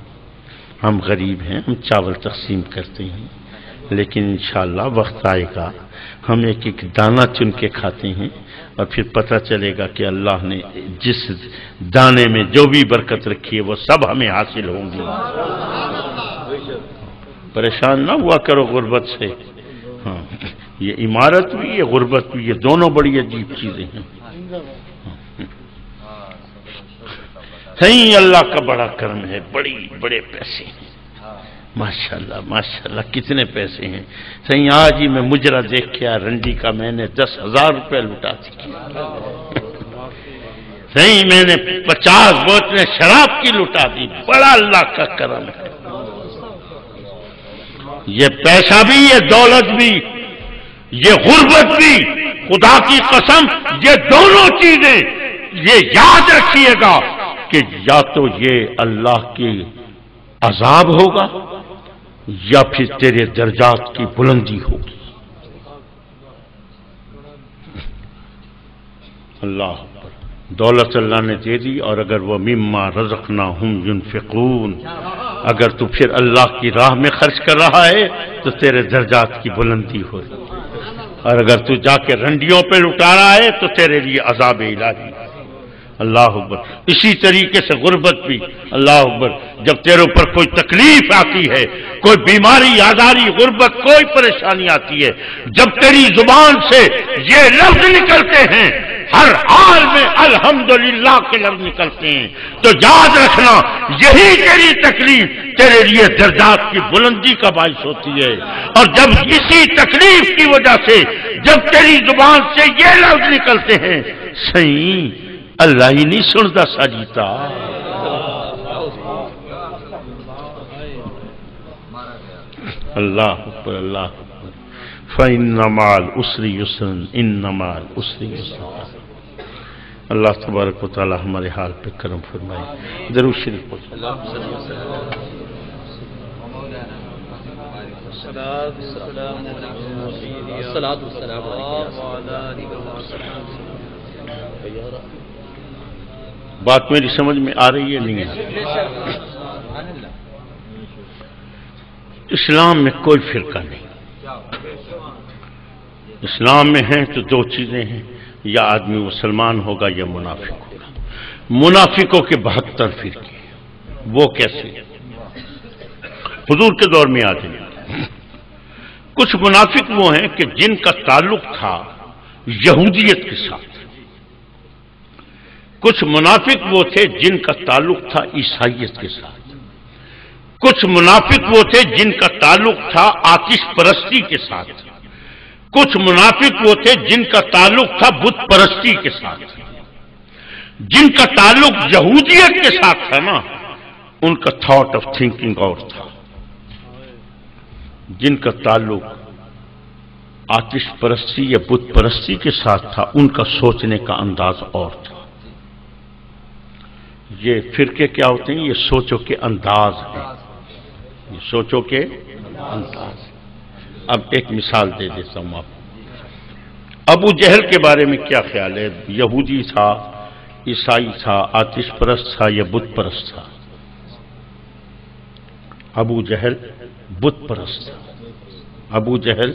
ہم غریب ہیں، ہم چاول تقسیم کرتے ہیں، لیکن انشاءاللہ وقت آئے گا ہم ایک ایک دانہ چن کے کھاتے ہیں اور پھر پتہ چلے گا کہ اللہ نے جس دانے میں جو بھی برکت رکھی ہے وہ سب ہمیں حاصل ہوں گی۔ پریشان نہ ہوا کرو غربت سے، ہاں یہ عمارت بھی یہ غربت بھی یہ دونوں بڑی عجیب چیزیں ہیں۔ صحیح اللہ کا بڑا کرم ہے، بڑے پیسے ہیں، ماشاءاللہ ماشاءاللہ کتنے پیسے ہیں۔ صحیح آج ہی میں مجرا دیکھ کے آیا رنڈی کا، میں نے 10,000 روپے لٹا دیا۔ صحیح میں نے 50 بوتلیں شراب کی لٹا دی، بڑا اللہ کا کرم ہے۔ یہ پیسہ بھی، یہ دولت بھی، یہ غربت بھی، خدا کی قسم یہ دونوں چیزیں یہ یاد رکھیے گا کہ یا تو یہ اللہ کی عذاب ہوگا یا پھر تیرے درجات کی بلندی ہوگی۔ اللہ اکبر، دولت اللہ نے دے دی، اور اگر وہ مما رزقناہم ينفقون، اگر تو پھر اللہ کی راہ میں خرچ کر رہا ہے تو تیرے درجات کی بلندی ہو رہی، اور اگر تو جا کے رنڈیوں پہ لٹا رہا ہے تو تیرے لیے عذاب الہی۔ اللہ اکبر۔ اسی طریقے سے غربت بھی، اللہ اکبر، جب تیرے اوپر کوئی تکلیف آتی ہے، کوئی بیماری آزاری غربت کوئی پریشانی آتی ہے، جب تیری زبان سے یہ لفظ نکلتے ہیں، ہر حال میں الحمدللہ کے لفظ نکلتے ہیں، تو یاد رکھنا یہی تیری تکلیف تیرے لیے درجات کی بلندی کا باعث ہوتی ہے۔ اور جب اسی تکلیف کی وجہ سے جب تیری زبان سے یہ لفظ نکلتے ہیں، صحیح اللہ ہی نہیں سنتا ساجیتا۔ اللہ اکبر اللہ اکبر۔ فَإِنَّ مَعَ الْعُسْرِ يُسْرًا إِنَّ مَعَ الْعُسْرِ يُسْرًا۔ اللہ تبارک و تعالی ہمارے حال پہ کرم فرمائے۔ درود شریف پڑھیں۔ بات میری سمجھ میں آ رہی ہے نہیں؟ اسلام میں کوئی فرقہ نہیں، اسلام میں ہیں تو دو چیزیں ہیں، یا آدمی مسلمان ہوگا یا منافق ہوگا۔ منافقوں کے 72 فرقے، وہ کیسے؟ حضور کے دور میں آ جائیں۔ کچھ منافق وہ ہیں کہ جن کا تعلق تھا یہودیت کے ساتھ، کچھ منافق وہ تھے جن کا تعلق تھا عیسائیت کے ساتھ، کچھ منافق وہ تھے جن کا تعلق تھا آتش پرستی کے ساتھ، کچھ منافق وہ تھے جن کا تعلق تھا بت پرستی کے ساتھ۔ جن کا تعلق یہودیت کے ساتھ تھا نا، ان کا تھاٹ آف تھنکنگ اور تھا، جن کا تعلق آتش پرستی یا بت پرستی کے ساتھ تھا، ان کا سوچنے کا انداز اور تھا۔ یہ فرقے کیا ہوتے ہیں؟ یہ سوچو کے انداز ہیں، یہ سوچو کے انداز۔ اب ایک مثال دے دیتا ہوں آپ کو۔ ابو جہل کے بارے میں کیا خیال ہے؟ یہودی تھا، عیسائی تھا، آتش پرست تھا یا بت پرست تھا؟ ابو جہل بت پرست تھا، ابو جہل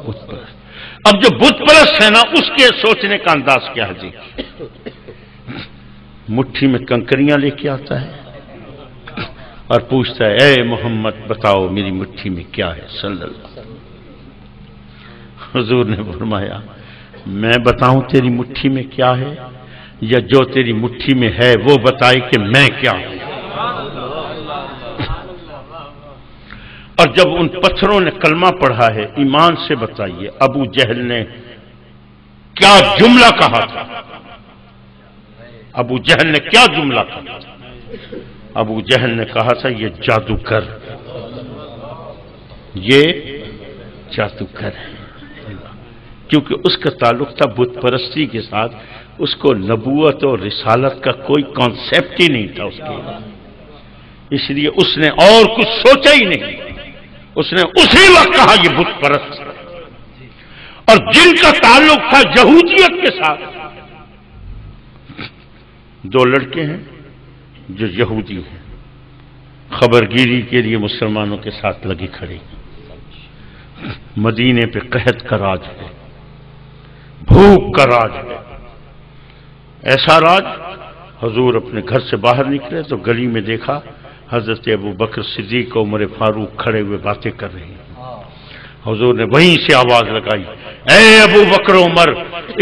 بت پرست۔ اب جو بت پرست ہے نا، اس کے سوچنے کا انداز کیا ہے جی؟ مٹھی میں کنکریاں لے کے آتا ہے اور پوچھتا ہے اے محمد بتاؤ میری مٹھی میں کیا ہے، صلی اللہ۔ حضور نے فرمایا میں بتاؤں تیری مٹھی میں کیا ہے، یا جو تیری مٹھی میں ہے وہ بتائے کہ میں کیا ہوں؟ اور جب ان پتھروں نے کلمہ پڑھا ہے ایمان سے بتائیے ابو جہل نے کیا جملہ کہا تھا؟ ابو جہل نے کیا جملہ کہا؟ ابو جہل نے کہا تھا یہ جادوگر، یہ جادوگر ہے، کیونکہ اس کا تعلق تھا بت پرستی کے ساتھ، اس کو نبوت اور رسالت کا کوئی کانسیپٹ ہی نہیں تھا اس کے، اس لیے اس نے اور کچھ سوچا ہی نہیں، اس نے اسی وقت کہا یہ بت پرست۔ اور جن کا تعلق تھا یہودیت کے ساتھ، دو لڑکے ہیں، جو یہودی ہیں خبرگیری کے لیے مسلمانوں کے ساتھ لگی کھڑی ہیں۔ مدینے پہ قحط کا راج ہے، بھوک کا راج ہے، ایسا راج حضور اپنے گھر سے باہر نکلے تو گلی میں دیکھا حضرت ابو بکر صدیق اور عمر فاروق کھڑے ہوئے باتیں کر رہے ہیں۔ حضور نے وہیں سے آواز لگائی، اے ابو بکر عمر،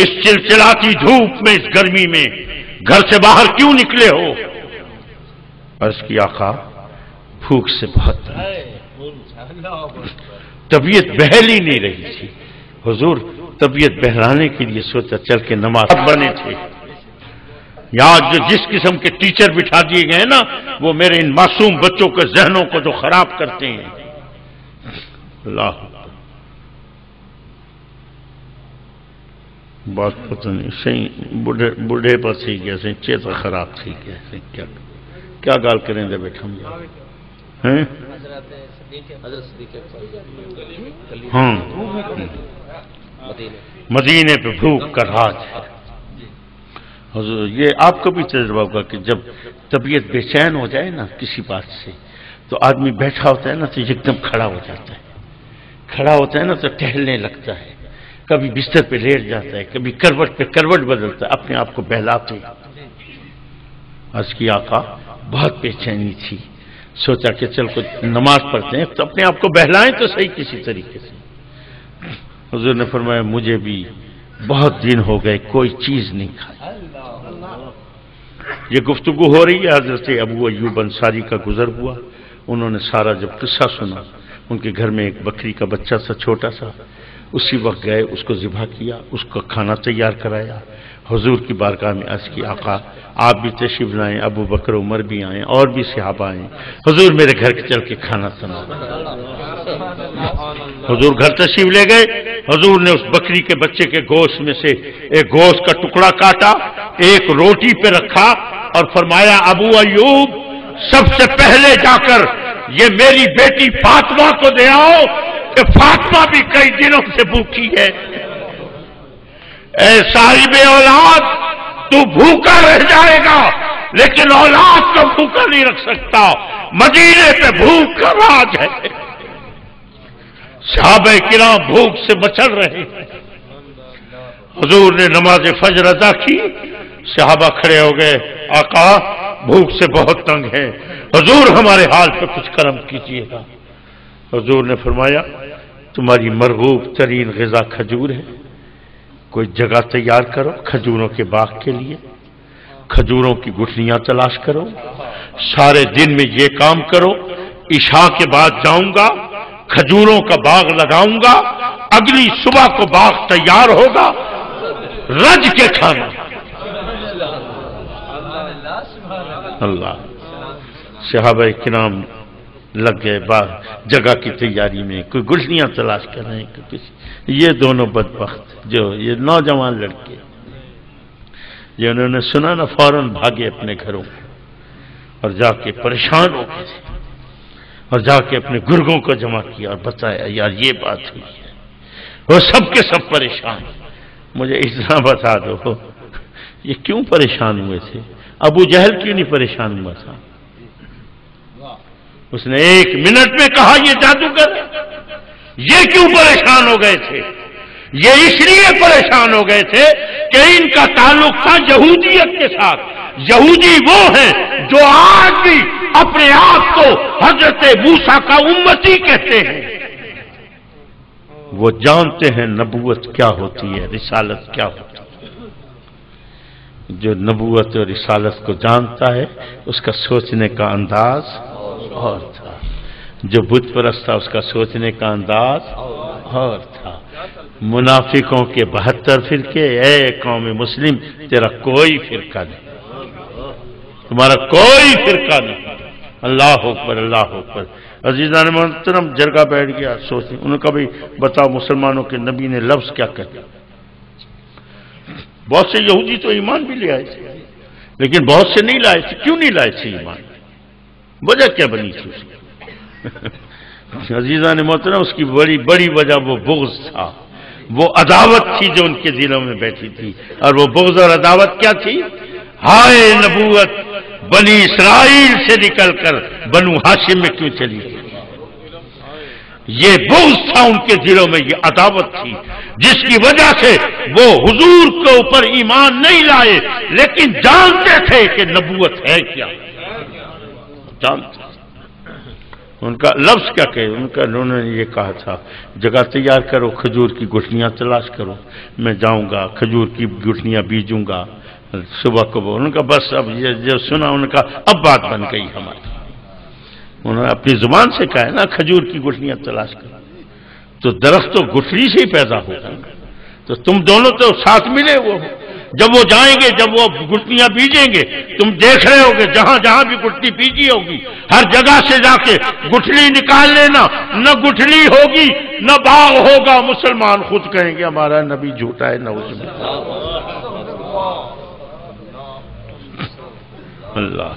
اس چلچلاتی دھوپ میں، اس گرمی میں گھر سے باہر کیوں نکلے ہو؟ عرض کی آقا بھوک سے بہت طبیعت بہل ہی نہیں رہی تھی۔ حضور طبیعت بہلانے کے لیے سوچا چل کے نماز بنے تھے، یہاں جو جس قسم کے ٹیچر بٹھا دیے گئے نا، وہ میرے ان معصوم بچوں کے ذہنوں کو جو خراب کرتے ہیں۔ اللہ بات پتہ نہیں صحیح بوڑھے پر تھی گیا صحیح چیتا خراب تھی گیا صحیح کیا گال کریں دے بیٹھا ہم ہاں مدینے پہ بھوک کا راج ہے۔ حضور یہ آپ کو بھی تجربہ ہوگا کہ جب طبیعت بے چین ہو جائے نا کسی بات سے تو آدمی بیٹھا ہوتا ہے نا تو ایک دم کھڑا ہو جاتا ہے، کھڑا ہوتا ہے نا تو ٹہلنے لگتا ہے، کبھی بستر پہ لیٹ جاتا ہے، کبھی کروٹ پہ کروٹ بدلتا ہے، اپنے آپ کو بہلاتے۔ عرض کی آقا بہت بے چینی تھی، سوچا کہ چل کچھ نماز پڑھتے ہیں تو اپنے آپ کو بہلائیں تو صحیح کسی طریقے سے۔ حضور نے فرمایا مجھے بھی بہت دن ہو گئے کوئی چیز نہیں کھائی۔ یہ گفتگو ہو رہی ہے، حضرت ابو ایوب انصاری کا گزر ہوا، انہوں نے سارا جب قصہ سنا، ان کے گھر میں ایک بکری کا بچہ سا چھوٹا سا، اسی وقت گئے اس کو ذبح کیا، اس کا کھانا تیار کرایا، حضور کی بارگاہ میں عرض کی آقا آپ بھی تشریف لائیں، ابو بکر عمر بھی آئیں اور بھی صحابہ آئیں، حضور میرے گھر کے چل کے کھانا سنا۔ حضور گھر تشریف لے گئے، حضور نے اس بکری کے بچے کے گوشت میں سے ایک گوشت کا ٹکڑا کاٹا، ایک روٹی پہ رکھا اور فرمایا ابو ایوب سب سے پہلے جا کر یہ میری بیٹی فاطمہ کو دے آؤ کہ فاطمہ بھی کئی دنوں سے بھوکی ہے۔ اے صاحب اولاد تو بھوکا رہ جائے گا لیکن اولاد کو بھوکا نہیں رکھ سکتا، مدینے پہ بھوک کا راج ہے۔ صحابہ کرام بھوک سے مچل رہے ہیں، حضور نے نماز فجر ادا کی، صحابہ کھڑے ہو گئے، آقا بھوک سے بہت تنگ ہے، حضور ہمارے حال پہ کچھ کرم کیجیے گا۔ حضور نے فرمایا تمہاری مرغوب ترین غذا کھجور ہے، کوئی جگہ تیار کرو کھجوروں کے باغ کے لیے، کھجوروں کی گٹھلیاں تلاش کرو، سارے دن میں یہ کام کرو، عشاء کے بعد جاؤں گا کھجوروں کا باغ لگاؤں گا، اگلی صبح کو باغ تیار ہوگا، رج کے کھانا۔ اللہ صحابہ کرام لگ گئے باغ جگہ کی تیاری میں، کوئی گٹھلیاں تلاش کر رہے ہیں، کسی یہ دونوں بدبخت جو یہ نوجوان لڑکے یہ انہوں نے سنا نا فوراً بھاگے اپنے گھروں اور جا کے پریشان ہو گئے اور جا کے اپنے گرگوں کو جمع کیا اور بتایا یار یہ بات ہوئی ہے، وہ سب کے سب پریشان۔ مجھے اتنا بتا دو یہ کیوں پریشان ہوئے تھے؟ ابو جہل کیوں نہیں پریشان ہوا تھا؟ اس نے ایک منٹ میں کہا یہ جادوگر ہے۔ یہ کیوں پریشان ہو گئے تھے؟ یہ اس لیے پریشان ہو گئے تھے کہ ان کا تعلق تھا یہودیت کے ساتھ۔ یہودی وہ ہیں جو آج بھی اپنے آپ کو حضرت موسیٰ کا امتی کہتے ہیں، وہ جانتے ہیں نبوت کیا ہوتی ہے، رسالت کیا ہوتی ہے۔ جو نبوت اور رسالت کو جانتا ہے اس کا سوچنے کا انداز اور تھا، جو بت پرست تھا اس کا سوچنے کا انداز اور تھا۔ منافقوں کے 72 فرقے، اے قوم مسلم تیرا کوئی فرقہ نہیں، تمہارا کوئی فرقہ نہیں۔ اللہ اکبر اللہ اکبر۔ عزیزان محترم جرگہ بیٹھ گیا سوچیں، انہوں نے کہا بھائی بتاؤ مسلمانوں کے نبی نے لفظ کیا کہا؟ بہت سے یہودی تو ایمان بھی لے آئے تھے لیکن بہت سے نہیں لائے تھے۔ کیوں نہیں لائے تھے ایمان؟ وجہ کیا بنی تھی اس کی؟ عزیزان محترم اس کی بڑی بڑی وجہ وہ بغض تھا، وہ عداوت تھی جو ان کے دلوں میں بیٹھی تھی، اور وہ بغض اور عداوت کیا تھی؟ ہائے نبوت بنی اسرائیل سے نکل کر بنو ہاشم میں کیوں چلی گئی؟ یہ بغض تھا ان کے دلوں میں، یہ عداوت تھی جس کی وجہ سے وہ حضور کے اوپر ایمان نہیں لائے، لیکن جانتے تھے کہ نبوت ہے کیا، جانتے۔ ان کا لفظ کیا کہ انہوں نے یہ کہا تھا جگہ تیار کرو، کھجور کی گٹھلیاں تلاش کرو، میں جاؤں گا کھجور کی گٹھلیاں بیجوں گا صبح کو۔ ان کا بس اب یہ جو سنا ان کا اب بات بن گئی ہماری، انہوں نے اپنی زبان سے کہا ہے نا کھجور کی گٹھلیاں تلاش کرو، تو درخت تو گٹھلی سے ہی پیدا ہوگا، تو تم دونوں تو ساتھ ملے وہ، جب وہ جائیں گے جب وہ گٹھلیاں بیجیں گے تم دیکھ رہے ہوگے، جہاں جہاں بھی گٹھلی بیجی ہوگی ہر جگہ سے جا کے گٹھلی نکال لینا، نہ گٹھلی ہوگی نہ باغ ہوگا، مسلمان خود کہیں گے ہمارا نبی جھوٹا ہے، نعوذ اللہ۔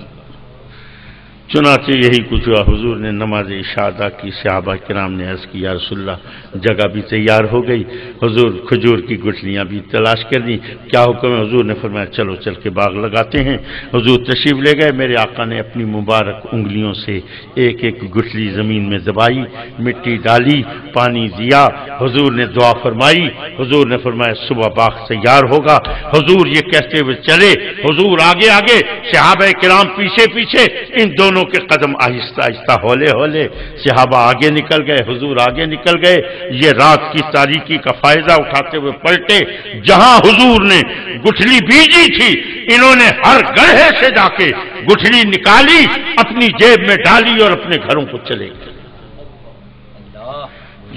چنانچہ یہی کچھ ہوا، حضور نے نماز عشاء ادا کی، صحابہ کرام نے عرض کی یا رسول اللہ جگہ بھی تیار ہو گئی، حضور کھجور کی گٹھلیاں بھی تلاش کر دی، کیا حکم ہے؟ حضور نے فرمایا چلو چل کے باغ لگاتے ہیں۔ حضور تشریف لے گئے، میرے آقا نے اپنی مبارک انگلیوں سے ایک ایک گٹھلی زمین میں دبائی، مٹی ڈالی، پانی دیا، حضور نے دعا فرمائی، حضور نے فرمایا صبح باغ تیار ہوگا۔ حضور یہ کہتے ہوئے چلے، حضور آگے آگے، صحابہ کرام پیچھے پیچھے، ان دونوں کے قدم آہستہ آہستہ ہولے ہولے، صحابہ آگے نکل گئے، حضور آگے نکل گئے، یہ رات کی تاریکی کا فائدہ اٹھاتے ہوئے پلٹے، جہاں حضور نے گٹھلی بیجی تھی انہوں نے ہر گڑھے سے جا کے گٹھلی نکالی، اپنی جیب میں ڈالی اور اپنے گھروں کو چلے گئے۔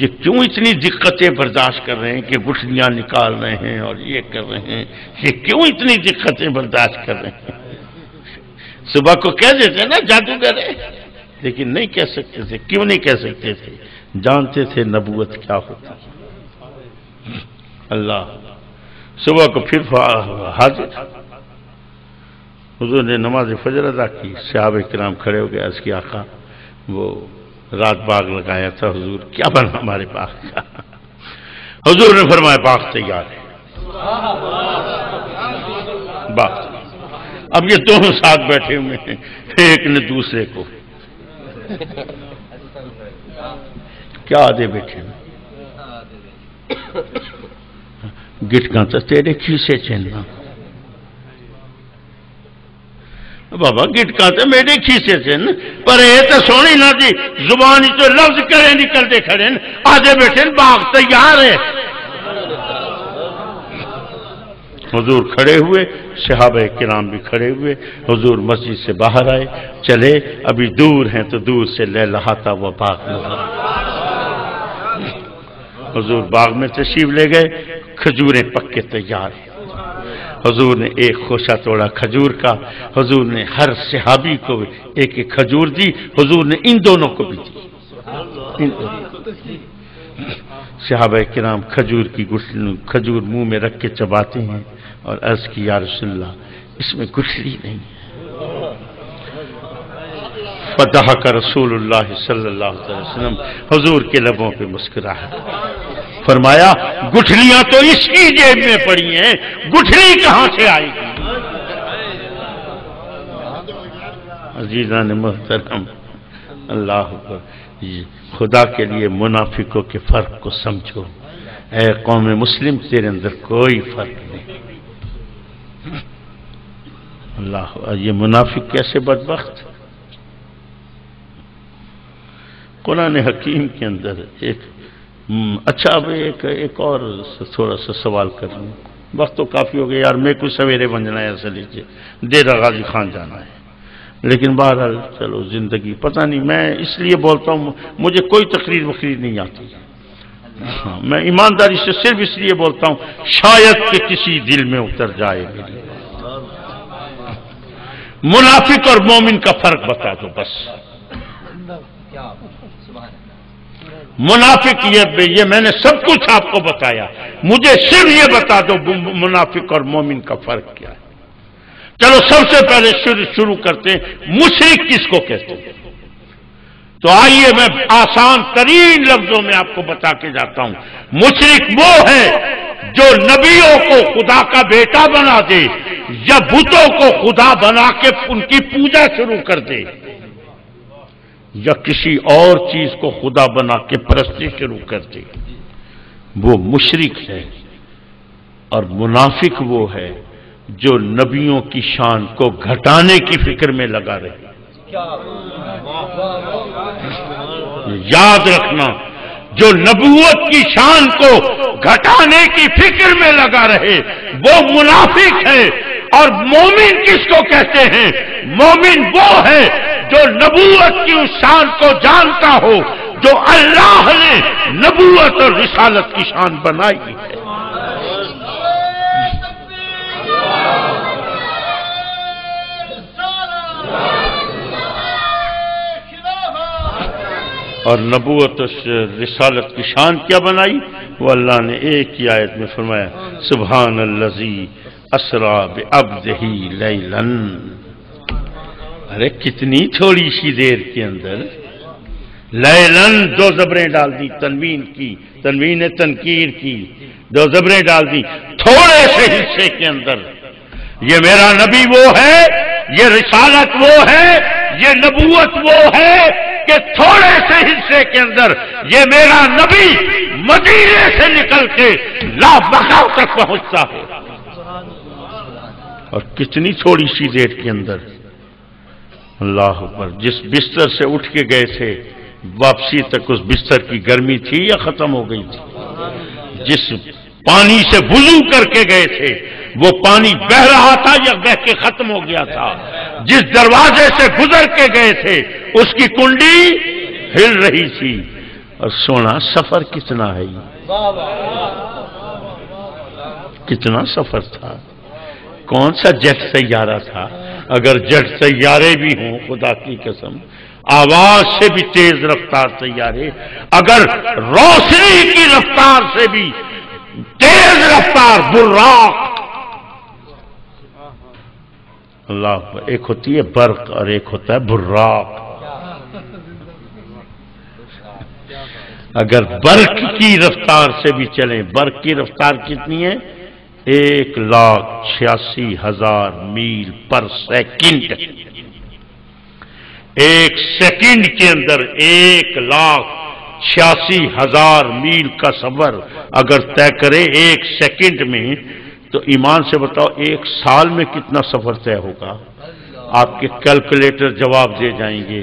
یہ کیوں اتنی دقتیں برداشت کر رہے ہیں کہ گٹھلیاں نکال رہے ہیں اور یہ کر رہے ہیں، یہ کیوں اتنی دقتیں برداشت کر رہے ہیں؟ صبح کو کہہ دیتے نا جادوگر ہے، لیکن نہیں کہہ سکتے تھے۔ کیوں نہیں کہہ سکتے تھے؟ جانتے تھے نبوت کیا ہوتی۔ اللہ صبح کو پھر حاضر، حضور نے نماز فجر ادا کی، صحابہ کرام کھڑے ہو گئے، عرض کی آقا وہ رات باغ لگایا تھا، حضور کیا بنا ہمارے باغ کا؟ حضور نے فرمایا باغ تیار ہے، باغ۔ اب یہ دونوں ساتھ بیٹھے ہوئے ہیں، ایک نے دوسرے کو کیا آدھے بیٹھے ہوئے، گٹکاں تو تیرے کھیسے چننا بابا، گٹکاں تو میرے کھیسے چن، پر یہ تو سونی نہ جی زبانی تو لفظ کرے نکلتے کھڑے ہیں، آدھے بیٹھے باغ تیار ہے۔ حضور کھڑے ہوئے، صحابہ کرام بھی کھڑے ہوئے، حضور مسجد سے باہر آئے، چلے ابھی دور ہیں تو دور سے لہلہاتا ہوا باغ نظر۔ حضور باغ میں تشریف لے گئے، کھجوریں پک کے تیار ہیں۔ حضور نے ایک خوشہ توڑا کھجور کا، حضور نے ہر صحابی کو ایک ایک کھجور دی، حضور نے ان دونوں کو بھی دی۔ صحابہ کرام کھجور کی کھجور منہ میں رکھ کے چباتے ہیں اور عرض کی یا رسول اللہ اس میں گٹھلی نہیں ہے۔ فضحک رسول اللہ صلی اللہ علیہ وسلم، حضور کے لبوں پہ مسکراہٹ، فرمایا گٹھلیاں تو اس کی جیب میں پڑی ہیں، گٹھلی کہاں سے آئے گی؟ عزیزان محترم، اللہ اکبر، خدا کے لیے منافقوں کے فرق کو سمجھو۔ اے قوم مسلم تیرے اندر کوئی فرق نہیں۔ اللہ، یہ منافق کیسے بدبخت۔ قرآن حکیم کے اندر ایک اچھا، اب ایک اور تھوڑا سا سوال کر لوں، وقت تو کافی ہو گیا یار، میں کچھ سویرے بننا ہے اصل سے، ڈیرہ غازی خان جانا ہے، لیکن بہرحال چلو زندگی پتہ نہیں، میں اس لیے بولتا ہوں مجھے کوئی تقریر وقریر نہیں آتی، میں ایمانداری سے صرف اس لیے بولتا ہوں شاید کہ کسی دل میں اتر جائے میری۔ منافق اور مومن کا فرق بتا دو بس۔ منافق یہ میں نے سب کچھ آپ کو بتایا، مجھے صرف یہ بتا دو منافق اور مومن کا فرق کیا ہے۔ چلو سب سے پہلے شروع کرتے ہیں، مشرک کس کو کہتے ہیں؟ تو آئیے میں آسان ترین لفظوں میں آپ کو بتا کے جاتا ہوں، مشرک وہ ہے جو نبیوں کو خدا کا بیٹا بنا دے، یا بتوں کو خدا بنا کے ان کی پوجا شروع کر دے یا کسی اور چیز کو خدا بنا کے پرستی شروع کر دے، وہ مشرک ہے۔ اور منافق وہ ہے جو نبیوں کی شان کو گھٹانے کی فکر میں لگا رہے۔ یاد رکھنا، جو نبوت کی شان کو گھٹانے کی فکر میں لگا رہے وہ منافق ہے۔ اور مومن کس کو کہتے ہیں؟ مومن وہ ہے جو نبوت کی اس شان کو جانتا ہو جو اللہ نے نبوت اور رسالت کی شان بنائی ہے۔ اور نبوت اور رسالت کی شان کیا بنائی؟ وہ اللہ نے ایک ہی آیت میں فرمایا، سبحان الذی اسرا بعبدہ لیلا۔ ارے کتنی تھوڑی سی دیر کے اندر لیلن، دو زبریں ڈال دی تنوین کی، تنوین تنکیر کی، دو زبریں ڈال دی تھوڑے سے حصے کے اندر۔ یہ میرا نبی وہ ہے، یہ رسالت وہ ہے، یہ نبوت وہ ہے کہ تھوڑے سے حصے کے اندر یہ میرا نبی مدینے سے نکل کے لا بقاء تک پہنچتا ہے۔ اور کتنی تھوڑی سی دیر کے اندر، اللہ اکبر، جس بستر سے اٹھ کے گئے تھے واپسی تک اس بستر کی گرمی تھی یا ختم ہو گئی تھی؟ جس پانی سے وضو کر کے گئے تھے وہ پانی بہہ رہا تھا یا بہہ کے ختم ہو گیا تھا؟ جس دروازے سے گزر کے گئے تھے اس کی کنڈی ہل رہی تھی۔ اور سونا سفر کتنا ہے، کتنا سفر تھا، کون سا جیٹ سیارہ تھا؟ اگر جیٹ سیارے بھی ہوں، خدا کی قسم آواز سے بھی تیز رفتار سیارے، اگر روشنی کی رفتار سے بھی تیز رفتار براق، اللہ، ایک ہوتی ہے برق اور ایک ہوتا ہے براق۔ اگر برق کی رفتار سے بھی چلیں، برق کی رفتار کتنی ہے؟ 1,86,000 میل پر سیکنڈ۔ ایک سیکنڈ کے اندر 1,86,000 میل کا سفر اگر طے کرے ایک سیکنڈ میں، تو ایمان سے بتاؤ ایک سال میں کتنا سفر طے ہوگا؟ آپ کے کیلکولیٹر جواب دے جائیں گے،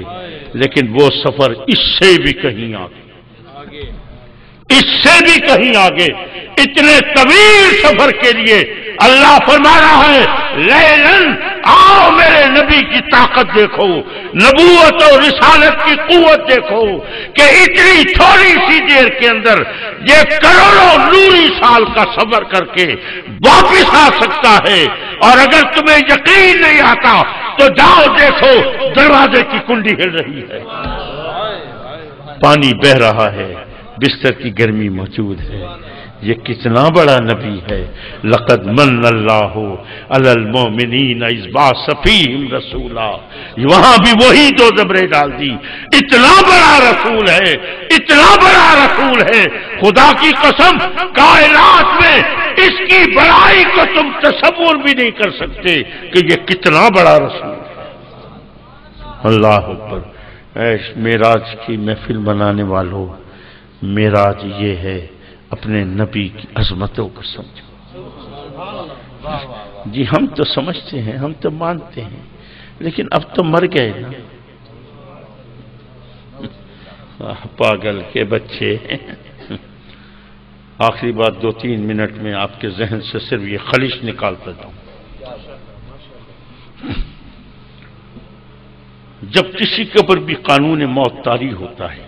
لیکن وہ سفر اس سے بھی کہیں آگے، اس سے بھی کہیں آگے۔ اتنے طویل سفر کے لیے اللہ فرما رہا ہے لیلن، آؤ میرے نبی کی طاقت دیکھو، نبوت اور رسالت کی قوت دیکھو کہ اتنی تھوڑی سی دیر کے اندر یہ کروڑوں نوری سال کا سفر کر کے واپس آ سکتا ہے۔ اور اگر تمہیں یقین نہیں آتا تو جاؤ دیکھو، دروازے کی کنڈی ہل رہی ہے، پانی بہہ رہا ہے، بستر کی گرمی موجود ہے۔ یہ کتنا بڑا نبی ہے۔ لقد من اللہ علی المؤمنین اذ بعث فیہم رسولا، وہاں بھی وہی دو زبریں ڈال دی۔ اتنا بڑا رسول ہے، اتنا بڑا رسول ہے، خدا کی قسم کائنات میں اس کی بڑائی کو تم تصور بھی نہیں کر سکتے کہ یہ کتنا بڑا رسول ہے۔ اللہ اکبر۔ اے معراج کی محفل بنانے والوں، معراج یہ ہے اپنے نبی کی عظمتوں کو سمجھو۔ جی ہم تو سمجھتے ہیں، ہم تو مانتے ہیں، لیکن اب تو مر گئے نا، پاگل کے بچے۔ آخری بات 2-3 منٹ میں آپ کے ذہن سے صرف یہ خلش نکالتا جاؤں۔ جب کسی کے اوپر بھی قانون موت طاری ہوتا ہے،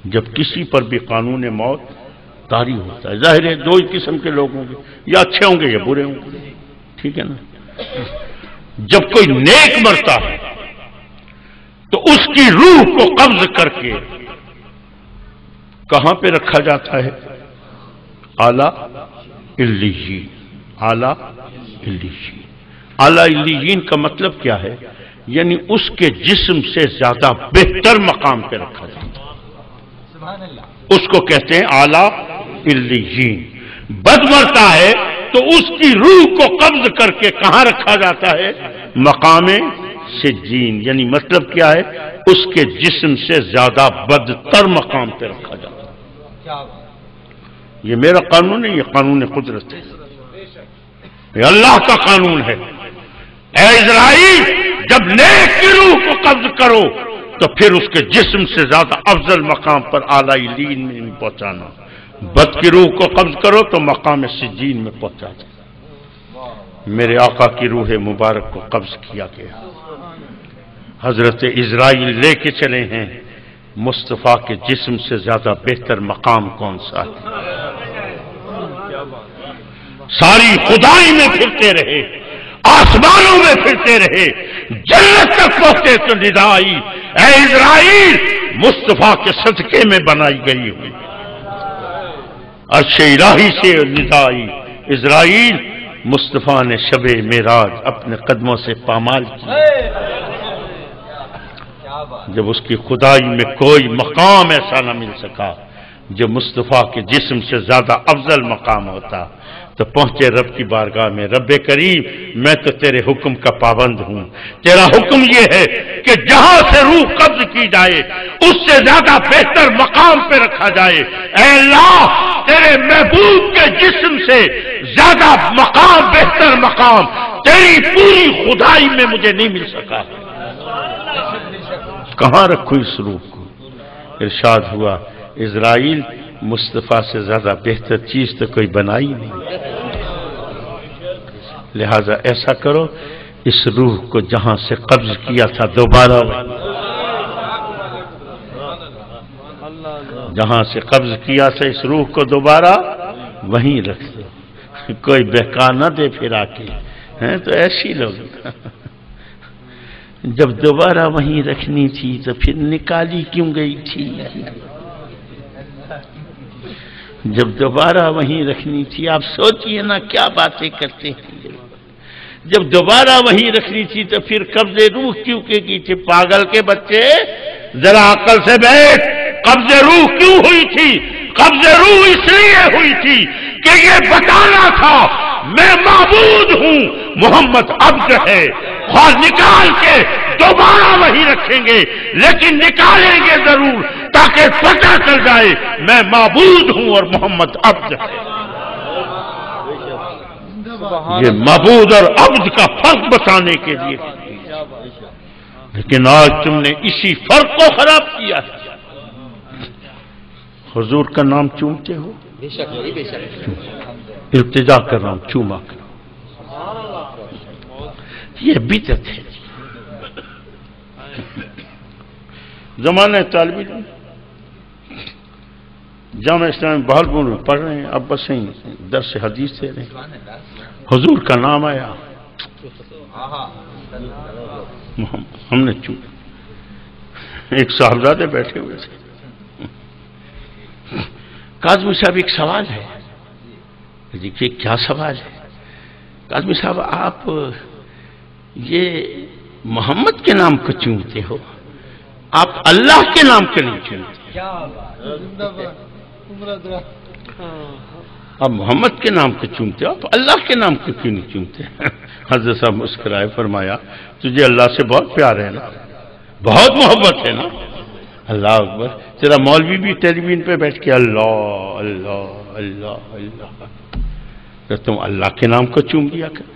جب کسی پر بھی قانون موت طاری ہوتا ہے، ظاہر ہے 2 ہی قسم کے لوگ ہوں گے، یا اچھے ہوں گے یا برے ہوں گے، ٹھیک ہے نا۔ جب کوئی نیک مرتا ہے تو اس کی روح کو قبض کر کے کہاں پہ رکھا جاتا ہے؟ اعلیٰ علیین، اعلیٰ علیین۔ اعلیٰ علیین کا مطلب کیا ہے؟ یعنی اس کے جسم سے زیادہ بہتر مقام پہ رکھا جاتا ہے، اس کو کہتے ہیں اعلیٰ علیین۔ بد مرتا ہے تو اس کی روح کو قبض کر کے کہاں رکھا جاتا ہے؟ مقام سجین، یعنی مطلب کیا ہے؟ اس کے جسم سے زیادہ بدتر مقام پہ رکھا جاتا ہے۔ یہ میرا قانون ہے، یہ قانون قدرت ہے، یہ اللہ کا قانون ہے۔ اے اسرائیل، جب نیک کی روح کو قبض کرو تو پھر اس کے جسم سے زیادہ افضل مقام پر اعلی لین میں پہنچانا، بد کی روح کو قبض کرو تو مقام سجین میں پہنچا جائے۔ میرے آقا کی روح مبارک کو قبض کیا گیا، حضرت اسرائیل لے کے چلے ہیں۔ مصطفیٰ کے جسم سے زیادہ بہتر مقام کون سا ہے؟ ساری خدائی میں پھرتے رہے، آسمانوں میں پھرتے رہے، جنت تک پہنچے تو ندا آئی، اے اسرائیل، مصطفیٰ کے صدقے میں بنائی گئی ہوئی۔ عرش الہی سے ندا آئی، اسرائیل، مصطفیٰ نے شب معراج اپنے قدموں سے پامال کی۔ جب اس کی خدائی میں کوئی مقام ایسا نہ مل سکا جو مصطفیٰ کے جسم سے زیادہ افضل مقام ہوتا، تو پہنچے رب کی بارگاہ میں، رب کریم، میں تو تیرے حکم کا پابند ہوں، تیرا حکم یہ ہے کہ جہاں سے روح قبض کی جائے اس سے زیادہ بہتر مقام پہ رکھا جائے۔ اے اللہ، تیرے محبوب کے جسم سے زیادہ مقام، بہتر مقام تیری پوری خدائی میں مجھے نہیں مل سکا، کہاں رکھوں اس روح کو؟ ارشاد ہوا، اسرائیل، مصطفیٰ سے زیادہ بہتر چیز تو کوئی بنائی نہیں، لہذا ایسا کرو، اس روح کو جہاں سے قبض کیا تھا دوبارہ، جہاں سے قبض کیا تھا اس روح کو دوبارہ وہیں رکھ دو، کوئی بہکا نہ دے پھر آ کے، ہیں تو ایسی لوگ جب دوبارہ وہیں رکھنی تھی تو پھر نکالی کیوں گئی تھی؟ جب دوبارہ وہیں رکھنی تھی، آپ سوچئے نا کیا باتیں کرتے ہیں، جب دوبارہ وہیں رکھنی تھی تو پھر قبض روح کیوں کی تھی؟ پاگل کے بچے، ذرا عقل سے بیٹھ، قبض روح کیوں ہوئی تھی؟ قبض روح اس لیے ہوئی تھی کہ یہ بتانا تھا میں معبود ہوں، محمد عبد ہے، اور نکال کے دوبارہ وہی رکھیں گے، لیکن نکالیں گے ضرور تاکہ پتہ چل جائے میں معبود ہوں اور محمد عبد ہے۔ یہ معبود اور عبد کا فرق بتانے کے لیے، لیکن آج تم نے اسی فرق کو خراب کیا ہے۔ حضور کا نام چومتے ہو؟ بے شک بے شک، التجا کر رہا ہوں، چوما کر رہا ہوں، یہ بدعت ہے۔ زمانہ طالب علم جامعہ اسلامی بہاولپور میں پڑھ رہے ہیں، اب بس درس حدیث دے رہے ہیں، حضور کا نام آیا، ہم نے چوم، ایک صاحبزادے بیٹھے ہوئے تھے، کاظمی صاحب ایک سوال ہے، دیکھیے کیا سوال ہے؟ کاظمی صاحب آپ یہ محمد کے نام کو چومتے ہو، آپ اللہ کے نام کو نہیں چومتے، آپ محمد کے نام کو چومتے ہو، آپ اللہ کے نام کو کیوں نہیں چومتے؟ حضرت صاحب مسکرائے، فرمایا تجھے اللہ سے بہت پیار ہے نا، بہت محبت ہے نا، اللہ اکبر، تیرا مولوی بھی ٹیلی ویژن پہ بیٹھ کے اللہ اللہ اللہ اللہ، تو تم اللہ کے نام کو چوم دیا کر۔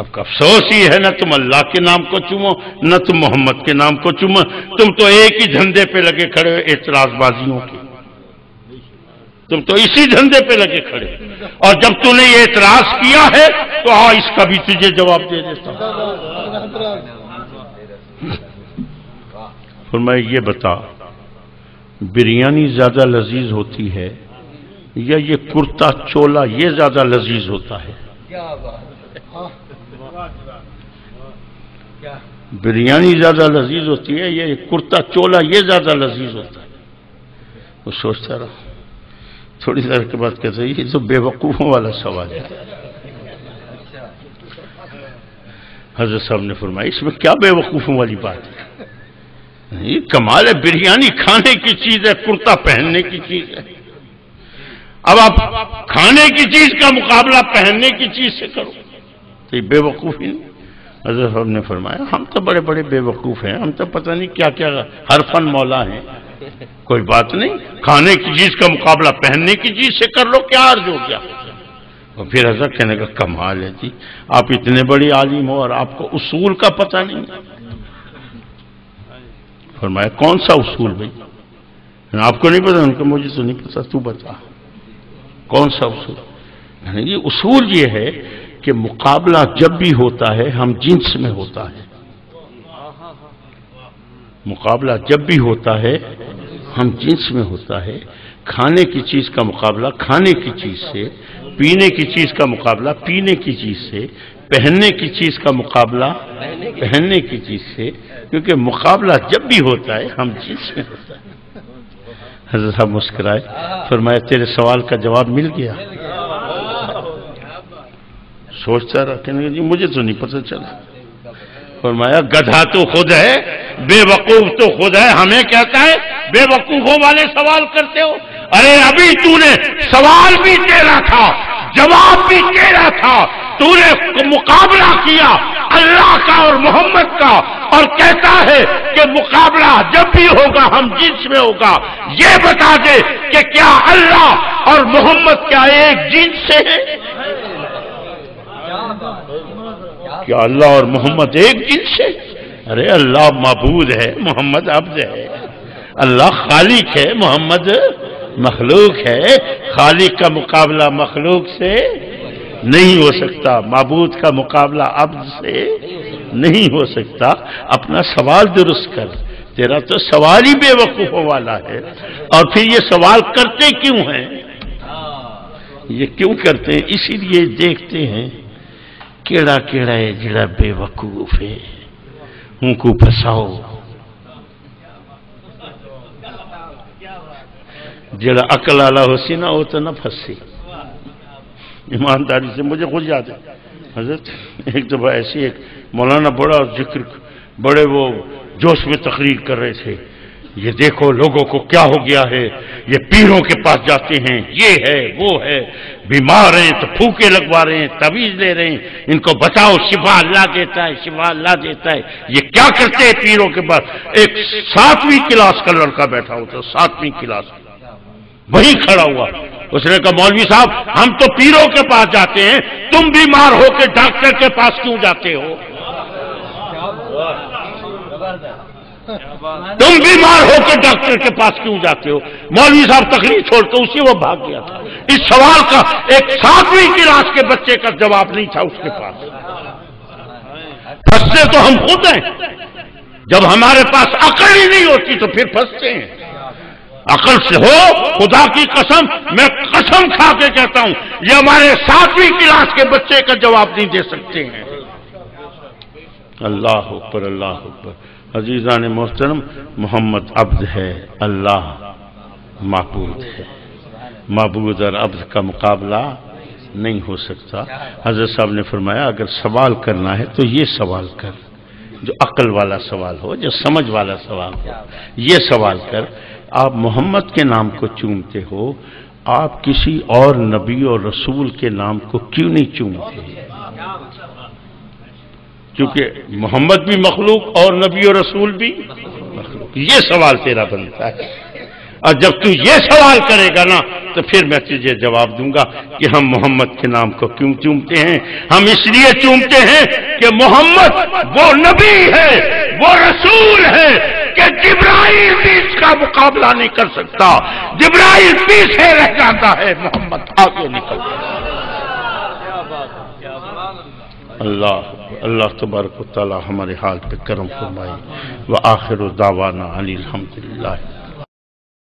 آپ کا افسوس ہی ہے، نہ تم اللہ کے نام کو چومو نہ تم محمد کے نام کو چومو، تم تو ایک ہی دھندے پہ لگے کھڑے ہو، اعتراض بازیوں کے، تم تو اسی دھندے پہ لگے کھڑے، اور جب تم نے یہ اعتراض کیا ہے تو اس کا بھی تجھے جواب دے دیتا ہوں۔ فرمایا یہ بتا، بریانی زیادہ لذیذ ہوتی ہے یا یہ کرتا چولا یہ زیادہ لذیذ ہوتا ہے؟ بریانی زیادہ لذیذ ہوتی ہے یا یہ کرتا چولا یہ زیادہ لذیذ ہوتا ہے؟ وہ سوچتا رہا، تھوڑی دیر کے بعد کہتا ہے یہ تو بے وقوفوں والا سوال ہے۔ حضرت صاحب نے فرمایا اس میں کیا بے وقوفوں والی بات ہے؟ یہ کمال ہے، بریانی کھانے کی چیز ہے، کرتا پہننے کی چیز ہے۔ اب آپ کھانے کی چیز کا مقابلہ پہننے کی چیز سے کرو تو یہ بے وقوفی نہیں۔ حضرت صاحب نے فرمایا ہم تو بڑے بڑے بے وقوف ہیں، ہم تو پتہ نہیں کیا کیا ہر فن مولا ہیں، کوئی بات نہیں، کھانے کی چیز کا مقابلہ پہننے کی چیز سے کر لو، کیا عرض ہو گیا۔ اور پھر حضرت کہنے کا کمال ہے جی، آپ اتنے بڑی عالم ہو اور آپ کو اصول کا پتہ نہیں۔ فرمایا کون سا اصول بھائی؟ آپ کو نہیں پتا؟ ان کو مجھے تو نہیں پتا، تو بتا کون سا اصول؟ یہ اصول یہ ہے کہ مقابلہ جب بھی ہوتا ہے ہم جنس میں ہوتا ہے، مقابلہ جب بھی ہوتا ہے ہم جنس میں ہوتا ہے۔ کھانے کی چیز کا مقابلہ کھانے کی چیز سے، پینے کی چیز کا مقابلہ پینے کی چیز سے، پہننے کی چیز کا مقابلہ پہننے کی چیز سے، کیونکہ مقابلہ جب بھی ہوتا ہے ہم جنس میں ہوتا ہے۔ حضرت صاحب مسکرائے، فرمایا تیرے سوال کا جواب مل گیا؟ سوچتا رہا کہ جی مجھے تو نہیں پتہ چلا۔ فرمایا گدھا تو خود ہے، بے وقوف تو خود ہے، ہمیں کہتا ہے بے وقوفوں والے سوال کرتے ہو۔ ارے ابھی تو نے سوال بھی تیرا تھا، جواب بھی تیرا تھا، تو نے مقابلہ کیا اللہ کا اور محمد کا، اور کہتا ہے کہ مقابلہ جب بھی ہوگا ہم جنس میں ہوگا۔ یہ بتا دے کہ کیا اللہ اور محمد کیا ایک جنس سے ہے؟ کیا اللہ اور محمد ایک جنس ہے؟ ارے اللہ معبود ہے، محمد عبد ہے، اللہ خالق ہے، محمد مخلوق ہے۔ خالق کا مقابلہ مخلوق سے نہیں ہو سکتا، معبود کا مقابلہ عبد سے نہیں ہو سکتا۔ اپنا سوال درست کر، تیرا تو سوال ہی بے وقوفوں والا ہے۔ اور پھر یہ سوال کرتے کیوں ہیں؟ یہ کیوں کرتے ہیں؟ اسی لیے دیکھتے ہیں کیڑا کیڑا ہے جڑا بے وقوف ہے، ان کو پھنساؤ، جڑا عقل والا ہو سی نا وہ تو نہ پھنسی۔ ایمانداری سے مجھے خود یاد ہے حضرت ایک دفعہ ایسی ایک مولانا بڑا ذکر بڑے وہ جوش میں تقریر کر رہے تھے، یہ دیکھو لوگوں کو کیا ہو گیا ہے، یہ پیروں کے پاس جاتے ہیں، یہ ہے وہ ہے، بیمار ہیں تو پھوکے لگوا رہے ہیں، تعویذ لے رہے ہیں، ان کو بتاؤ شفا اللہ دیتا ہے، شفا اللہ دیتا ہے۔ یہ کیا کرتے ہیں پیروں کے پاس؟ ایک 7ویں کلاس کا لڑکا بیٹھا ہوتا، 7ویں کلاس وہیں کھڑا ہوا، اس نے کہا مولوی صاحب ہم تو پیروں کے پاس جاتے ہیں، تم بیمار ہو کے ڈاکٹر کے پاس کیوں جاتے ہو؟ تم بیمار ہو کے ڈاکٹر کے پاس کیوں جاتے ہو؟ مولوی صاحب تقریر چھوڑتے اسی وہ بھاگ گیا تھا۔ اس سوال کا ایک 7ویں کلاس کے بچے کا جواب نہیں تھا اس کے پاس۔ پھنستے تو ہم خود ہیں، جب ہمارے پاس عقل ہی نہیں ہوتی تو پھر پھنستے ہیں۔ عقل سے ہو، خدا کی قسم میں قسم کھا کے کہتا ہوں یہ ہمارے 7ویں کلاس کے بچے کا جواب نہیں دے سکتے ہیں۔ اللہ اکبر، اللہ اکبر۔ عزیزان محترم، محمد عبد ہے، اللہ معبود ہے، معبود اور عبد کا مقابلہ نہیں ہو سکتا۔ حضرت صاحب نے فرمایا اگر سوال کرنا ہے تو یہ سوال کر جو عقل والا سوال ہو، جو سمجھ والا سوال ہو، یہ سوال کر۔ آپ محمد کے نام کو چومتے ہو، آپ کسی اور نبی اور رسول کے نام کو کیوں نہیں چومتے؟ کیونکہ محمد بھی مخلوق اور نبی اور رسول بھی مخلوق۔ یہ سوال تیرا بنتا ہے، اور جب تو یہ سوال کرے گا نا تو پھر میں تجھے جواب دوں گا کہ ہم محمد کے نام کو کیوں چومتے ہیں۔ ہم اس لیے چومتے ہیں کہ محمد وہ نبی ہے، وہ رسول ہے کہ جبرائیل بھی اس کا مقابلہ نہیں کر سکتا۔ جبرائیل پیچھے رہ جاتا ہے، محمد آگے نکلتا ہے۔ اللہ تبارک و تعالی ہمارے حال پہ کرم فرمائے۔ وآخر دعوانا ان الحمدللہ۔